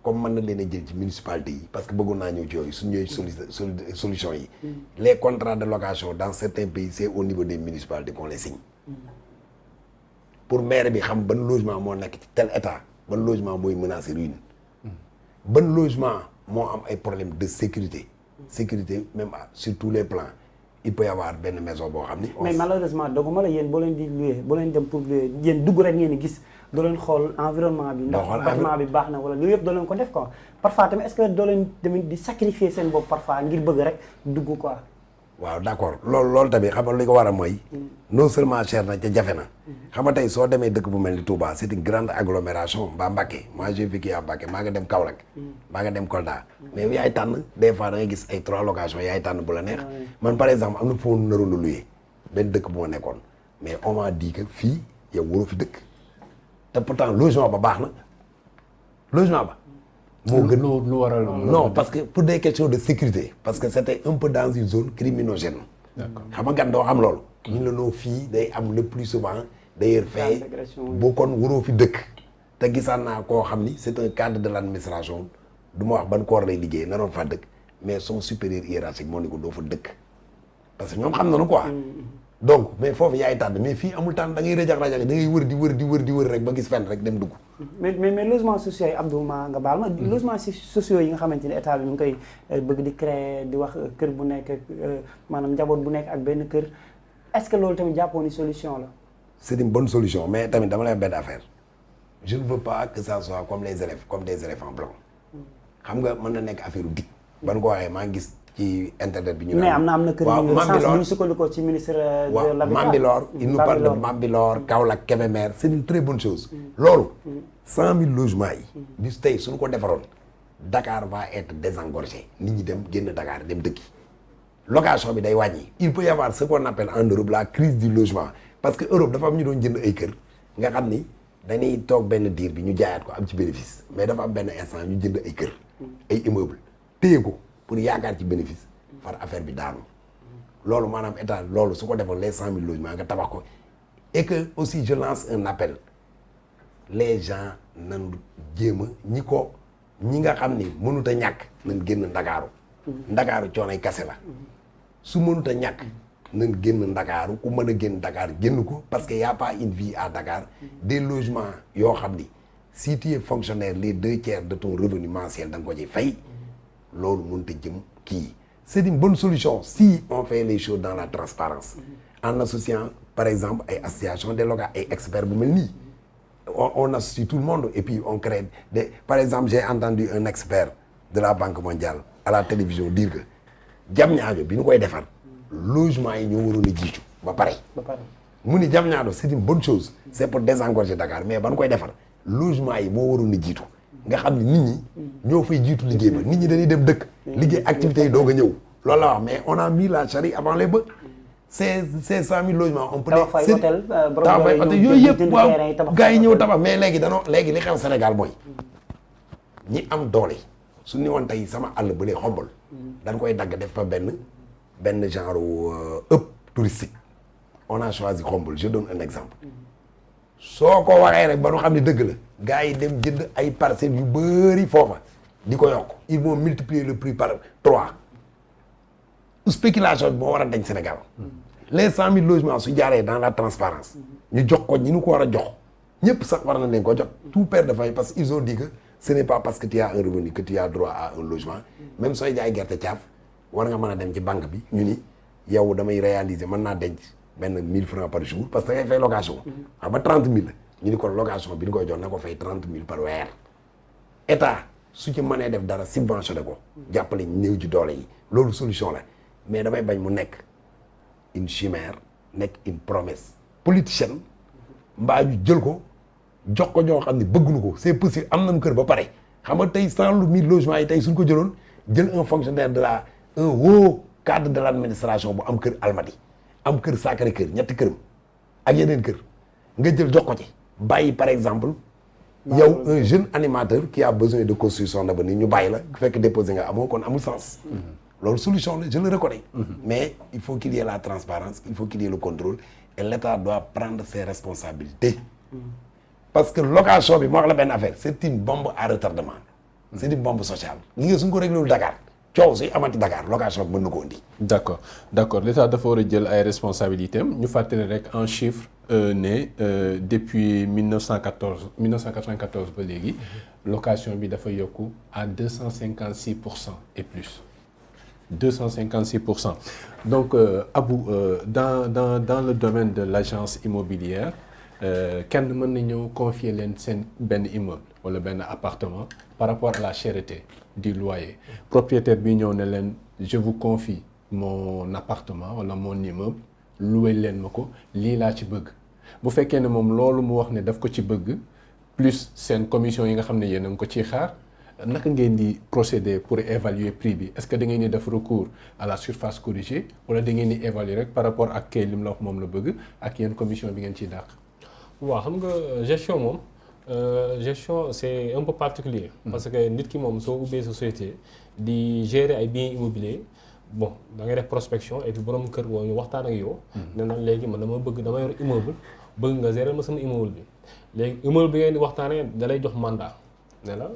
comme mën na leen a jël ci municipalité yi parce que bëggoon naa ñëw ci yooyu suñu ñëwee solution yi. les contrats de location dans certains pays c'est au niveau des municipalités qu'on les signe. pour maire bi xam ban logement moo nekk ci tel état ban logement mooy menacer ruine. ban logement moo am ay problème de sécurité. sécurité même sur tous les plans il peut y avoir benn maison boo xam ni. mais malheureusement doguma la yéen boo leen di louer boo leen dem pour louer yéen dugg rek ngeen di gis doo leen xool environnement bi. ndax bâtiment bi baax na wala loolu yëpp doo leen ko def quoi. parfois tamit est-ce que doo leen tamit di sacrifier seen bopp parfois ngir bëgg rek dugg quoi. waaw d'accord loolu tamit xam nga li ko war a mooy. non seulement cher na ca jafe na. xam nga tey soo demee dëkk bu mel ni Touba c'est une grande agglomération mbaa Mbacké moi j'ai vécu à Mbacké maa nga dem Kaolack. maa nga dem Kolda. mais yaay tànn des fois da ngay gis ay 3 locations yaay tànn bu la neex. man par exemple am na foo naroon a louer benn dëkk bu ma nekkoon mais on m'a dit que fii yow waroo fi dëkk te pourtant logement ba baax na logement ba. moo gën lu waral non parce que pour des questions de sécurité parce que c'était un peu dans une zone criminogène. d'accord xam nga gan doo xam loolu. ñu la noo fii day am le plus souvent d'ailleurs fee boo kon waroo fi dëkk. te gisaan naa koo xam ni c'est un cadre de l'administration du ma wax ban corps lay liggéey naroon fa dëkk mais son supérieur hiérarchique moo ni ko doo fa dëkk parce que ñoom xam nañu quoi. donc mais foofu yaay tànn mais fii amul tànn da ngay rajax-rajax da ngay wër di wër rek ba gis fenn rek dem dugg. mais logement sociaux yi Abdou nga baal ma logement sociaux yi nga xamante ne état bi mu ngi koy bëgg di créer di wax kër bu nekk maanaam njaboot bu nekk ak benn kër est-ce que loolu tamit jàppoon ni solution la. c'est une bonne solution mais tamit dama lay benn affaire je ne veux pas que ça soit comme les élèves comme des éléphants blancs xam nga mën na nekk affaire u dik ban ko waxee maa ngi gis ci internet bi. ñu mais am na kër waaw Mambilor bu ñu sukkandikoo ci ministre de l'habitat. Mambilor il nous parle de Mambilor Kaolack Kébémer c'est une très bonne chose. loolu 100 000 logements yi. bis tey suñu ko defaroon Dakar va être désengorgé nit ñi dem génn Dakar dem dëkki location bi day wàññi. il peut y avoir ce qu'on appelle en Europe la crise du logement parce que Europe dafa am ñu doon jënd ay kër nga xam ni dañuy toog benn diir bi ñu jaayaat ko am ci bénéfice mais dafa am benn instant ñu jënd ay kër ay immeuble téye ko pour yaakaar ci bénéfice far affaire bi daanu loolu maanaam état loolu su ko defoon les 100 000 logements nga tabax ko et que aussi je lance un appel les gens nan jéem a ñi nga xam ni mënut a ñàkk nañ génn ndakaaru coonay kase la su mënut a ñàkk nañ génn ndakaaru ku mën a génn Dakar génn ko parce que y a pas une vie à Dakar des logements yoo xam ni si tu es fonctionnaire les 2/3 de ton revenu mensuel da nga ko ci fay loolu mënut a jëm kii c'est une bonne solution si on fait les choses dans la transparence en associant par exemple ay association des locaux ay experts bu mel nii on associe tout le monde et puis on crée des par exemple j'ai entendu un expert de la Banque mondiale à la télévision dire que Diamniadio bi ñu koy defar logement yi ñoo waroon a jiitu ba pare mu ni Diamniadio c'est une bonne chose c'est pour désengorger Dakar mais ba ñu koy defar logement yi moo waroon a jiitu nga xam ne nit ñi ñoo fay jiitu liggéey ba nit ñi dañuy dem dëkk liggéey activités yi doog a ñëw loolu la wax mais on a mis la charrue avant les bœufs ces 100 000 logements on peut tabax fay hôtel yooyu yëpp waaw gars yi ñëw tabax mais léegi li xew Sénégal mooy ñi am doole su ni woon tey sama àll ba lee xombal dañ koy dagg def fa benn genre ëpp touristique on a choisi xombal je donne un exemple soo ko waxee rek ba nu xam ne dëgg la gars yi dem jënd ay parcelles yu bëri foofa di ko yokk ils vont multiplier le prix par 3 spéculation bi moo war a dañ Sénégal les 100 000 logements su jaaree dans la transparence ñu jox ko ñi ñu ko war a jox ñëpp sax war na leen ko jox tout père de famille parce que ils ont dit que ce n'est pas parce que tu as un revenu que tu as droit à un logement même sooy jaay gerte caaf war nga mën a dem ci banque bi ñu ni yow damay réaliser mën naa denc benn 1000 francs par jour parce que dangay fay location waaw ba 30 000 la ñu ni ko location bi ñu koy jox na ko fay 30 000 par weer état su ci mënee def dara subventionné ko jàppale néew ji doole yi loolu solution la mais damay bañ mu nekk une chimère nekk une promesse politicienne mbaa ñu jël ko jox ko ñoo xam ne bëgguñu ko c'est possible am nañu kër ba pare xam nga tey 100 000 logements yi tey suñ ko jëloon jël un fonctionnaire de un haut cadre de l'administration bu am kër Almadies am kër Sacré-Cœur ñetti këram ak yeneen kër nga jël jox ko ci bàyyi par exemple yow un jeune animateur qui a besoin de construire son avenir ñu bàyyi la fekk déposé nga amoo kon amul sens loolu solution la je le reconnais mais il faut qu'il y ait la transparence il faut qu'il y ait le contrôle et l'État doit prendre ses responsabilités parce que location bi moo wax la benn affaire c'est une bombe à retardement c'est une bombe sociale li nga suñ ko réglé wul Dakar coow suy amati Dakar location bi mën na ko indi d'accord l'État dafa war a jël ay responsabilités am ñu fàttali rek en chiffre depuis 1994 ba léegi location bi dafa yokku à 256% et plus 256%. Donc, Abou, dans le domaine de l'agence immobilière, kenn mën na ñëw confier leen seen benn immeuble wala benn appartement par rapport à la cherté du loyer. Propriétaire bi ñëw ne leen je vous confie mon appartement wala mon immeuble loué leen ma ko lii laa ci bëgg bu fekkee ne moom loolu mu wax ne daf ko ci bëgg plus seen commission yi nga xam ne yéen a ngi ko ciy xaar. naka ngeen di procéder pour évaluer prix bi est-ce que da ngeen di def recours à la surface corrigée wala da ngeen di évaluer rek par rapport ak kay li mu la wax moom la bëgg ak yéen commission bi ngeen ciy dàq. waaw xam nga gestion moom gestion c'est un peu particulier parce que nit ki moom soo ubbee société di gérer ay biens immobiliers bon da ngay def prospection et puis borom kër woo ñu waxtaan ak yow. ne na léegi man dama yor immeuble bëgg nga gérer ma sama immeuble bi léegi immeuble bi ngeen di waxtaanee da lay jox mandat ne la.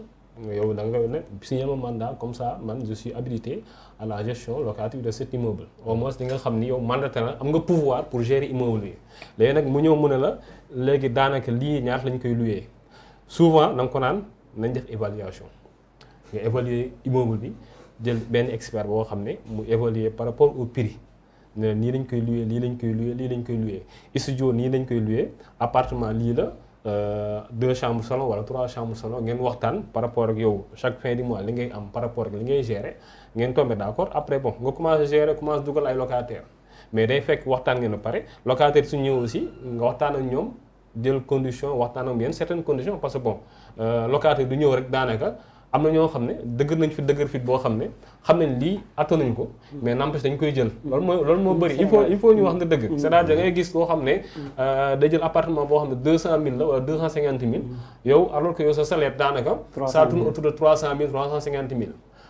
yow da nga ne signé ma mandat comme ça man je suis habilité à la gestion locative de cet immeuble au moins di nga xam ni yow mandataire la am nga pouvoir pour gérer immeuble bi léegi nag mu ñëw mu ne la léegi daanaka lii ñaata lañ koy louer souvent da nga ko naan nañ def évaluation nga évaluer immeuble bi jël benn expert boo xam ne mu évaluer par rapport au prix ne nii lañ koy loué lii lañ koy loué lii lañ koy loué studio nii lañ koy loué appartement lii la 2 chambres salon wala 3 chambres salon ngeen waxtaan par rapport ak yow chaque fin du mois li ngay am par rapport ak li ngay gérer ngeen tombé d'accord après bon nga commencé gérer commencé dugal ay locataires mais day fekk waxtaan ngeen ba pare locataires su ñëw aussi nga waxtaan ak ñoom jël condition waxtaan ak yenn certaines conditions parce que bon locataire du ñëw rek daanaka am na ñoo xam ne dëgër fit boo xam ne xam nañ lii attanuñ ko mais n'empêche dañ koy jël loolu moo bëri il faut ñu wax nga dëgg c'est-à-dire ngay gis koo xam ne day jël appartement boo xam ne 200 000 la wala 250 000 yow alors que yow sa salaire daanaka ça tourne autour de 300 000 350 000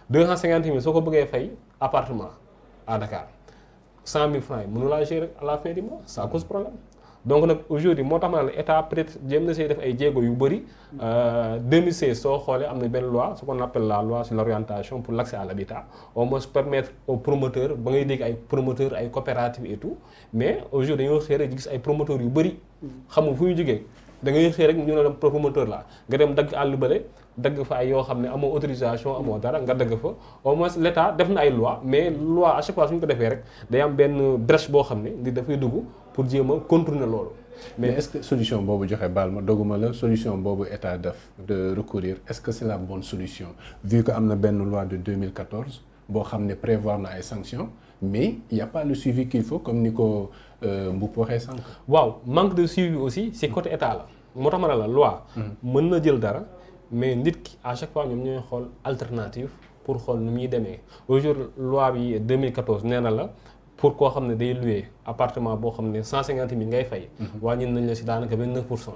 250 000 soo ko bëggee fay appartement à Dakar 100 000 francs yi mënu laa gérer à la fin du mois ça cause problème donc nag aujourd'hui moo tax ma ne la état peut-être jéem na see def ay jéego yu bëri 2016 soo xoolee am na benn loi ce qu'on appelle la loi sur l'orientation pour l'accès à l'habitat au moins permettre aux promoteurs ba ngay dégg ay promoteurs ay coopératives et tout mais aujourd'hui dañoo xëy rek gis ay promoteurs yu bëri xamul fu ñu jógee da ngay xëy rek ñu ne la promoteur la nga dem dagg àll bële dagg fa ay yoo xam ne amoo autorisation amoo dara nga dagg fa au moins l'état def na ay loi mais loi à chaque fois suñu ko defee rek day am benn brèche boo xam ne nit dafay dugg pour jéem a contourner loolu. mais est-ce que solution boobu joxe baal ma doguma la solution boobu état def de recourir est-ce que c'est la bonne solution vu que am na benn loi de 2014 boo xam ne prévoir na ay sanctions mais il y a pas le suivi qu'il faut comme ni ko Mboup waxee sànq. waaw manque de suivi aussi c'est côté état la moo tax ma ne la loi. mën na jël dara mais nit ki à chaque fois ñoom ñooy xool alternative pour xool nu muy demee aujourd'hui loi bi 2014 nee na la. pour koo xam ne day louer appartement boo xam ne 150 000 ngay fay. wàññi nañ la si daanaka 29%.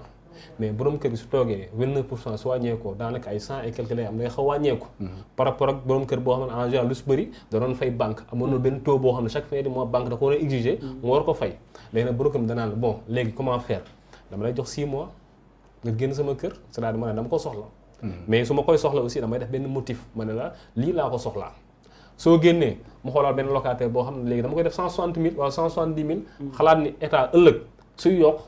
mais borom kër gi su toogee 29% su wàññeekoo daanaka ay 100 et quelque lay am day xaw wàññeeku. par rapport ak borom kër boo xam ne en général lu si bëri da doon fay banque amoon na benn taux boo xam ne chaque fin du mois banque da ko war a exiger. mu war ko fay léegi nag borom kër mi danaan la bon léegi comment faire dama lay jox 6 mois nga génn sama kër c'est-à-dire ma ne dama ko soxla. mais su ma koy soxla aussi damay def benn motif ma ne la lii laa ko soxlaa. soo génnee mu xoolal benn locataire boo xam ne léegi dama koy def 160 000 wala 170 000 xalaat ni état ëllëg suy yokk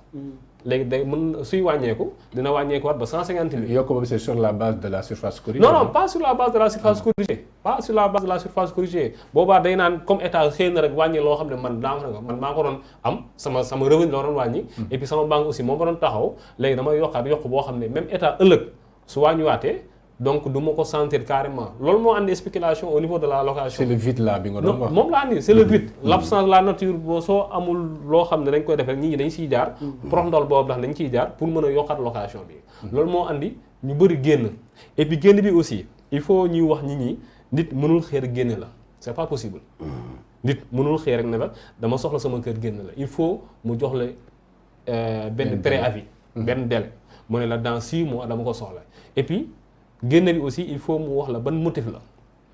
léegi day mën suy wàññeeku dina wàññeeku waat ba 150 000. yokk boobu c'est sur la base de la surface corrigée. non pas sur la base de la surface corrigée. pas sur la base de la surface corrigée boobaa day naan comme état xëy na rek wàññi loo xam ne man man maa ko doon am sama revenu la doon wàññi. et puis sama banque aussi moo ma doon taxaw léegi damay yokkaat yokk boo xam ne même état ëllëg su wàññiwaatee. donc du ma ko sentir carrément loolu moo andi spéculation au niveau de la location. c'est le vide là bi nga doon wax. moom la andi c'est le vide. l'absence de la nature boo soo amul loo xam ne dañ koy def rek nit ñi dañ siy jaar. prox ndol boobu ndax dañ ciy jaar pour mën a yokkaat location bi. loolu moo andi ñu bëri génn et puis génn bi aussi il faut ñuy wax nit ñi nit mënul xëy rek génne la c'est pas possible. nit mënul xëy rek ne la dama soxla sama kër génn la il faut mu jox la benn préavis. benn délai mu ne la dans 6 mois dama ko soxla et puis. génne bi aussi il faut mu wax la ban motif la.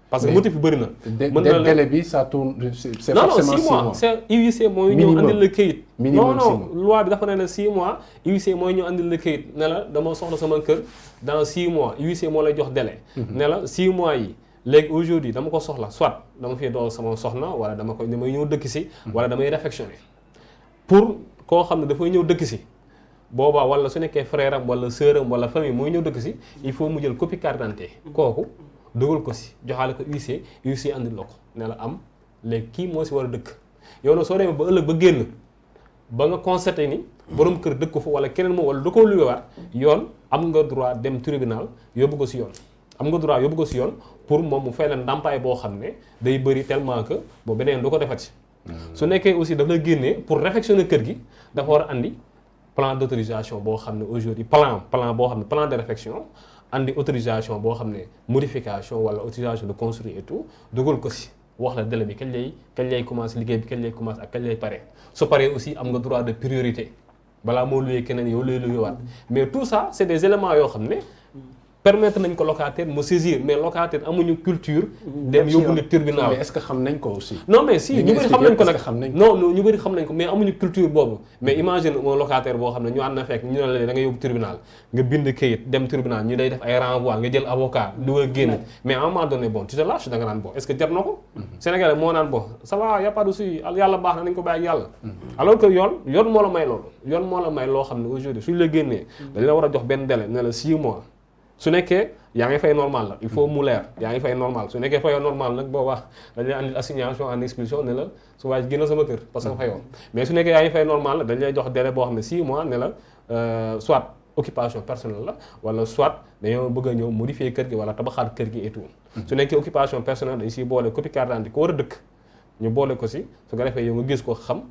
parce que motif bi bëri na. mën na la délai bi ça tourne c'est forcément 6 mois. c'est huissier mooy ñëw andil la këyit. minimum 6 mois non loi bi dafa ne la 6 mois huissier mooy ñëw andil la këyit ne la dama soxla sama kër dans 6 mois huissier moo lay jox délai. ne la 6 mois yi léegi aujourd'hui dama ko soxla soit dama fiy doon sama soxna wala damay ñëw dëkk si. wala damay réfectionner pour koo xam ne dafay ñëw dëkk si. boobaa wala su nekkee frère am wala sœur am wala famille mooy ñëw dëkk si il faut mu jël copie carte d'identité kooku dugal ko si joxaale ko huissier andil la ko ne la am léegi kii moo si war a dëkk yow nag soo demee ba ëllëg ba génn ba nga constaté ni borom kër dëkk ko fa wala keneen moo wala da koo luwewaat yoon am nga droit dem tribunal yóbbu ko si yoon am nga droit yóbbu ko si yoon pour moom mu fay la ndàmpaay boo xam ne day bëri tellement que boo beneen du ko defati su nekkee aussi daf la génnee pour réfectionner kër gi dafa war a andi plan d'autorisation boo xam ne aujourd'hui plan boo xam ne plan de réfection andi autorisation boo xam ne modification wala autorisation de construire et tout dugal ko si wax la délai bi kañ lay commencer liggéey bi kañ lay commencer ak kañ lay pare su paree aussi am nga droit de priorité balaa moo luyee keneen yow lay luyewaat mais tout ça c'est des éléments yoo xam ne permettre nañ ko locataire mu saisir mais locataire amuñu culture dem yóbbu ne tribunal. mais est-ce que xam nañ ko aussi. non mais si ñu bëri xam nañ ko nag non ñu bëri xam nañ ko mais amuñu culture boobu mais imagine un locataire boo xam ne ñu ànd na fekk ñu ne la da nga yóbbu tribunal nga bind këyit dem tribunal ñu day def ay renvoi nga jël avocat dugal génn mais à un moment donné bon tu te lâches da nga naan bon est-ce que jar na ko. Sénégalais moo naan bon ça va y a pas de souci yàlla baax na nañ ko bàyyi ak yàlla. alors que yoon moo la may loolu yoon moo la may loo xam ne aujourd'hui suñ la génnee dañ la war a jox benn délai ne la 6 mois su nekkee yaa ngi fay normal la il faut mu leer yaa ngi fay normal su nekkee fayoo normal nag boobaa dañ lay andil assignation en expulsion ne la su waay génn sama kër parce que fayoo mais su nekkee yaa ngi fay normal la dañ lay jox délai boo xam ne 6 mois ne la soit occupation personnelle la wala soit dañoo bëgg a ñëw modifier kër gi wala tabaxaat kër gi et tout su nekkee occupation personnelle dañ siy boole copie carte d'identité ko war a dëkk ñu boole ko si su ko defee yow nga gis ko xam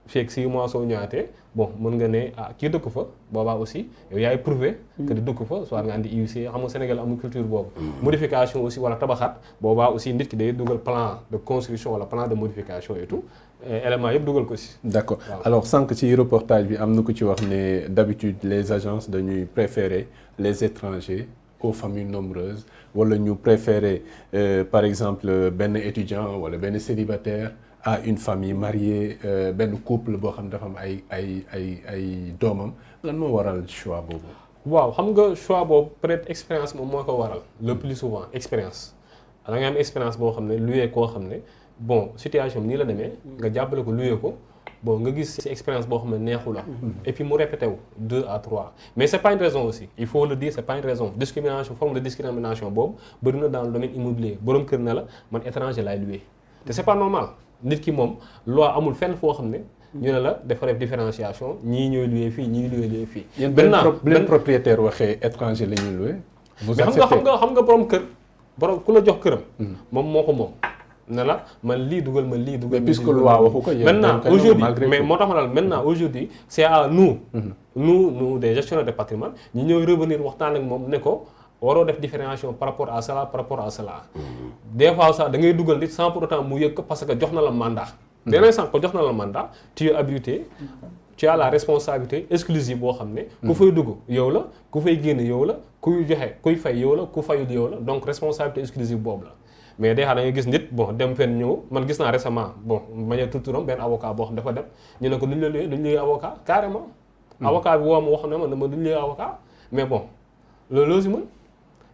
fekk 6 mois soo ñëwaatee bon mën nga ne kii dëkk fa boobaa aussi yow yaay prouvé que di dëkk fa soit nga andi IUC xam nga Sénégal amul culture boobu modification aussi wala tabaxaat boobaa aussi nit ki day dugal plan de construction wala plan de modification et tout éléments yëpp dugal ko si. D'accord alors sànq ci reportage bi am na ku ci wax ne d'habitude les agences dañuy préférer les étrangers aux familles nombreuses wala ñu préférer par exemple benn étudiant wala benn célibataire à une famille mariée benn couple boo xam dafa am ay doomam lan moo waral choix boobu. waaw xam nga choix boobu peut-être expérience moom moo ko waral le plus souvent expérience da nga am expérience boo xam ne luyee koo xam ne bon situation bi nii la demee nga jàppale ko luyee ko bon nga gis ci expérience boo xam ne neexu la et puis mu répété wu 2 à 3 mais c'est pas une raison aussi il faut le dire c'est pas une raison discrimination forme de discrimination boobu bëri na dans le domaine immobilier borom kër ne la man étranger laay louer te c'est pas normal nit ki moom loi amul fenn foo xam ne ñu ne la dafa def différenciation ñii ñooy louer fii ñii louer fii. benn propriétaire waxee étranger la ñuy louer. vous acceptez xam nga borom kër borom ku la jox këram. moom moo ko moom. ne la man lii dugal ma lii dugal. mais puisque loi waxu ko maintenant aujourd'hui mais moo tax ma daal maintenant aujourd'hui c'est à nous. nous des gestionnaires de patrimoine ñu ñëw revenir waxtaan ak moom ne ko waroo def différenciation par rapport à cela par rapport à cela. des fois sax da ngay dugal nit sans pour autant mu yëg ko parce que jox na la mandat. dès l'instant que jox na la mandat tu es habilité tu as la responsabilité exclusive boo xam ne. ku fay dugg yow la ku fay génn yow la kuy joxe kuy fay yow la ku fayul yow la donc responsabilité exclusive boobu la. mais des fois da ngay gis nit bon dem fenn ñëw man gis naa récemment bon ma ñëw turam benn avocat boo xam dafa dem ñu ne ko duñ la luyee avocat carrément. avocat bi woo ma wax ne ma dama duñ luyee avocat mais bon loolu si mën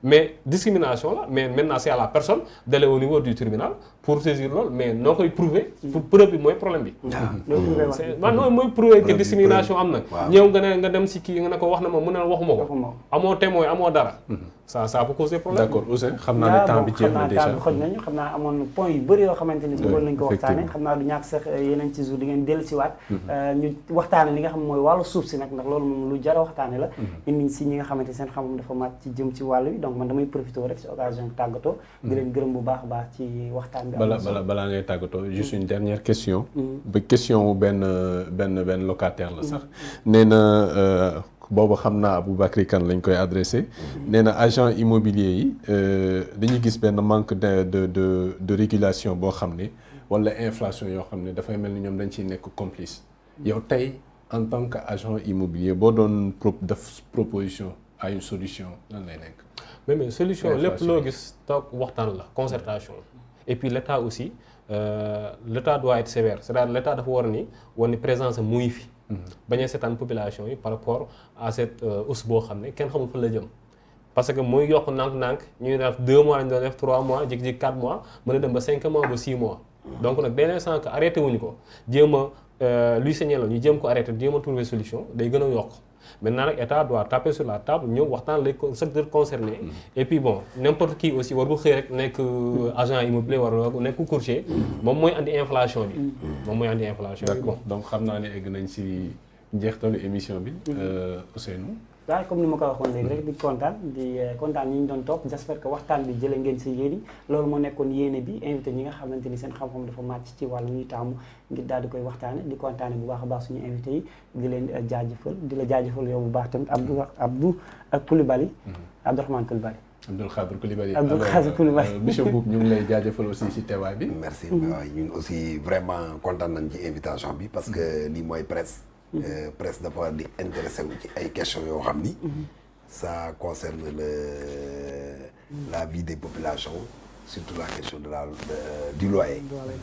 mais discrimination la mais maintenant c'est à la personne d'aller au niveau du tribunal pour saisir loolu mais noo koy prouver pour preuve bi mooy problème bi. waaw mooy prouver que discrimination am na. ñëw nga dem si kii nga ne ko wax na ma mu ne la waxuma ko. amoo témoin amoo dara. ça peut causer problème. d'accord Ouzin xam naa ne temps bi jeex na déjà xam naa xoj nañu xam naa amoon point yu bëri yoo xamante ni bëggoon nañu ko waxtaane xam naa du ñàkk sax yeneen ci jour di ngeen dellu si waat ñu waxtaane li nga xam mooy wàllu suuf si nag ndax loolu moom lu jar a waxtaane la indi si ñi nga xamante seen xam-xam dafa màcc ci jëm ci wàll bi donc man damay profité rek si occasion tàggatoo di leen gërëm bu baax a baax ci waxtaan bi balaa ngay tàggatoo juste une dernière question ba question wu benn locataire la sax nee na boobu xam naa Aboubacry Kane lañ koy adressé nee na agent immobilier yi dañuy gis benn manque de régulation boo xam ne wala inflation yoo xam ne dafay mel ni ñoom dañ ciy nekk complice yow tey en tant que agent immobilier boo doon def proposition à une solution lan lay nekk. mais solution lépp loo gis toog waxtaan la concertation et puis l'État aussi l'État doit être sévère c'est-à-dire l'État dafa war ni wane présence mu ngi fi. bañ a seetaan population yi par rapport à cette hausse boo xam ne kenn xamul fa la jëm parce que mooy yokk nànk-nànk ñuy def 2 mois lañ doon def 3 mois jékki-jékki 4 mois mën a dem ba 5 mois ba 6 mois donc nag dès l'instant que arrêté wuñu ko jéem a luy sañee la ñu jéem ko arrêté jéem a trouver solution day gën a yokk maintenant nag état doit taper sur la table ñëw waxtaan les secteurs concernés et puis bon n'importe qui aussi warul xëy rek nekk agent immobilier war nekk courtier moom mooy andi inflation bi bon donc xam naa ne egg nañ si njeextalu émission bi Ousseynou. waaw comme ni ma ko waxoon léegi rek di kontaan ñi ñu doon topp j'espère que waxtaan bi jëlee ngeen si yéen loolu moo nekkoon yéene bi invité ñi nga xamante ni seen xam-xam dafa màcc ci wàllu ñuy taamu ngir daal di koy waxtaane di kontaane bu baax a baax suñu invité yi di leen jaajëfal di la jaajëfal yow bu baax tamit Abdou ak Coulibaly Abdourahmane Coulibaly Abdoul Khadr Coulibaly Abdoul Khadr Coulibaly monsieur Mboup ñu ngi lay jaajëfal aussi si teewaay bi. merci ñun aussi vraiment kontaan nañ ci invitation bi parce que lii mooy presse. presse dafa war di intéressé wu ci ay questions yoo xam ni. ça concerne la vie des populations surtout la question du loyer.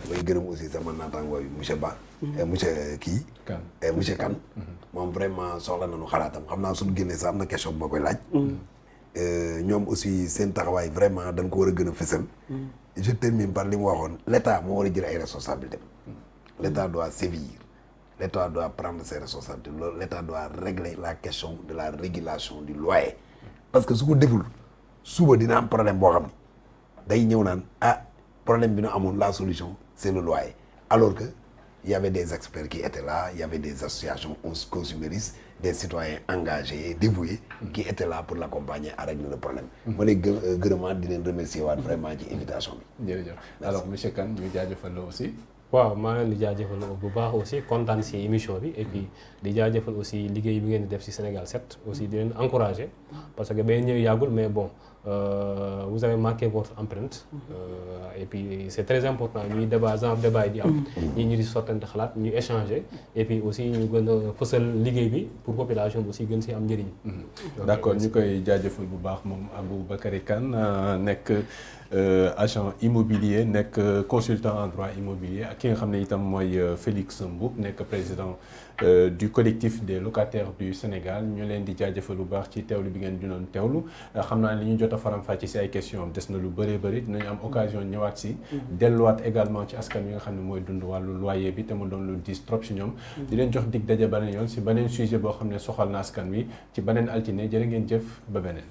mooy gërëm aussi sama naataangoo yi monsieur Ba. monsieur Kane. moom vraiment soxla nañu xalaatam xam naa suñu génnee sax am na question bu ma koy laaj. ñoom aussi seen taxawaay vraiment dañ ko war a gën a fësal. je termine par li mu waxoon l'État moo war a jël ay responsabilités. l'État doit sévir. L'État doit prendre ses responsabilités. L'État doit régler la question de la régulation du loyer. parce que su ko deful suba dina am problème boo xam ne day ñëw naan problème bi ñu amoon la solution c'est le loyer alors que il y avait des experts qui étaient là, il y avait des associations consuméristes, des citoyens engagés, dévoués, qui étaient là pour l'accompagner à régler le problème. Je les remercie vraiment de l'invitation. Alors, M. Kane, nous avons aussi. waaw maa ngi leen di jaajëfal bu baax aussi kontaan si émission bi et puis di jaajëfal aussi liggéey bi ngeen di def si Sénégal 7 aussi di leen encourager parce que ba ñëw yàggul mais bon vous avez marqué votre empreinte et puis c'est très important ñuy débat yi di am ñu di sottante xalaat ñu échanger et puis aussi ñu gën a fësal liggéey bi pour population bi aussi gën si am njëriñ. D'accord ñu koy jaajëfal bu baax moom Aboubakary Kane nekk agent immobilier nekk consultant en droit immobilier ak ki nga xam ne itam mooy Félix Mboup nekk président du collectif des locataires du Sénégal ñu leen di jaajëfal bu baax ci teewlu bi ngeen di doon teewlu xam naa li ñu jot a faram-fàcce ci ay questions des na lu bëree bëri dinañu am occasion ñëwaat si delluwaat également ci askan wi nga xam ne mooy dund wàllu loyer bi te mu doon lu diis trop si ñoom di leen jox dig daje beneen yoon si beneen sujet boo xam ne soxal na askan wi ci beneen altine jërë ngeen jëf ba beneen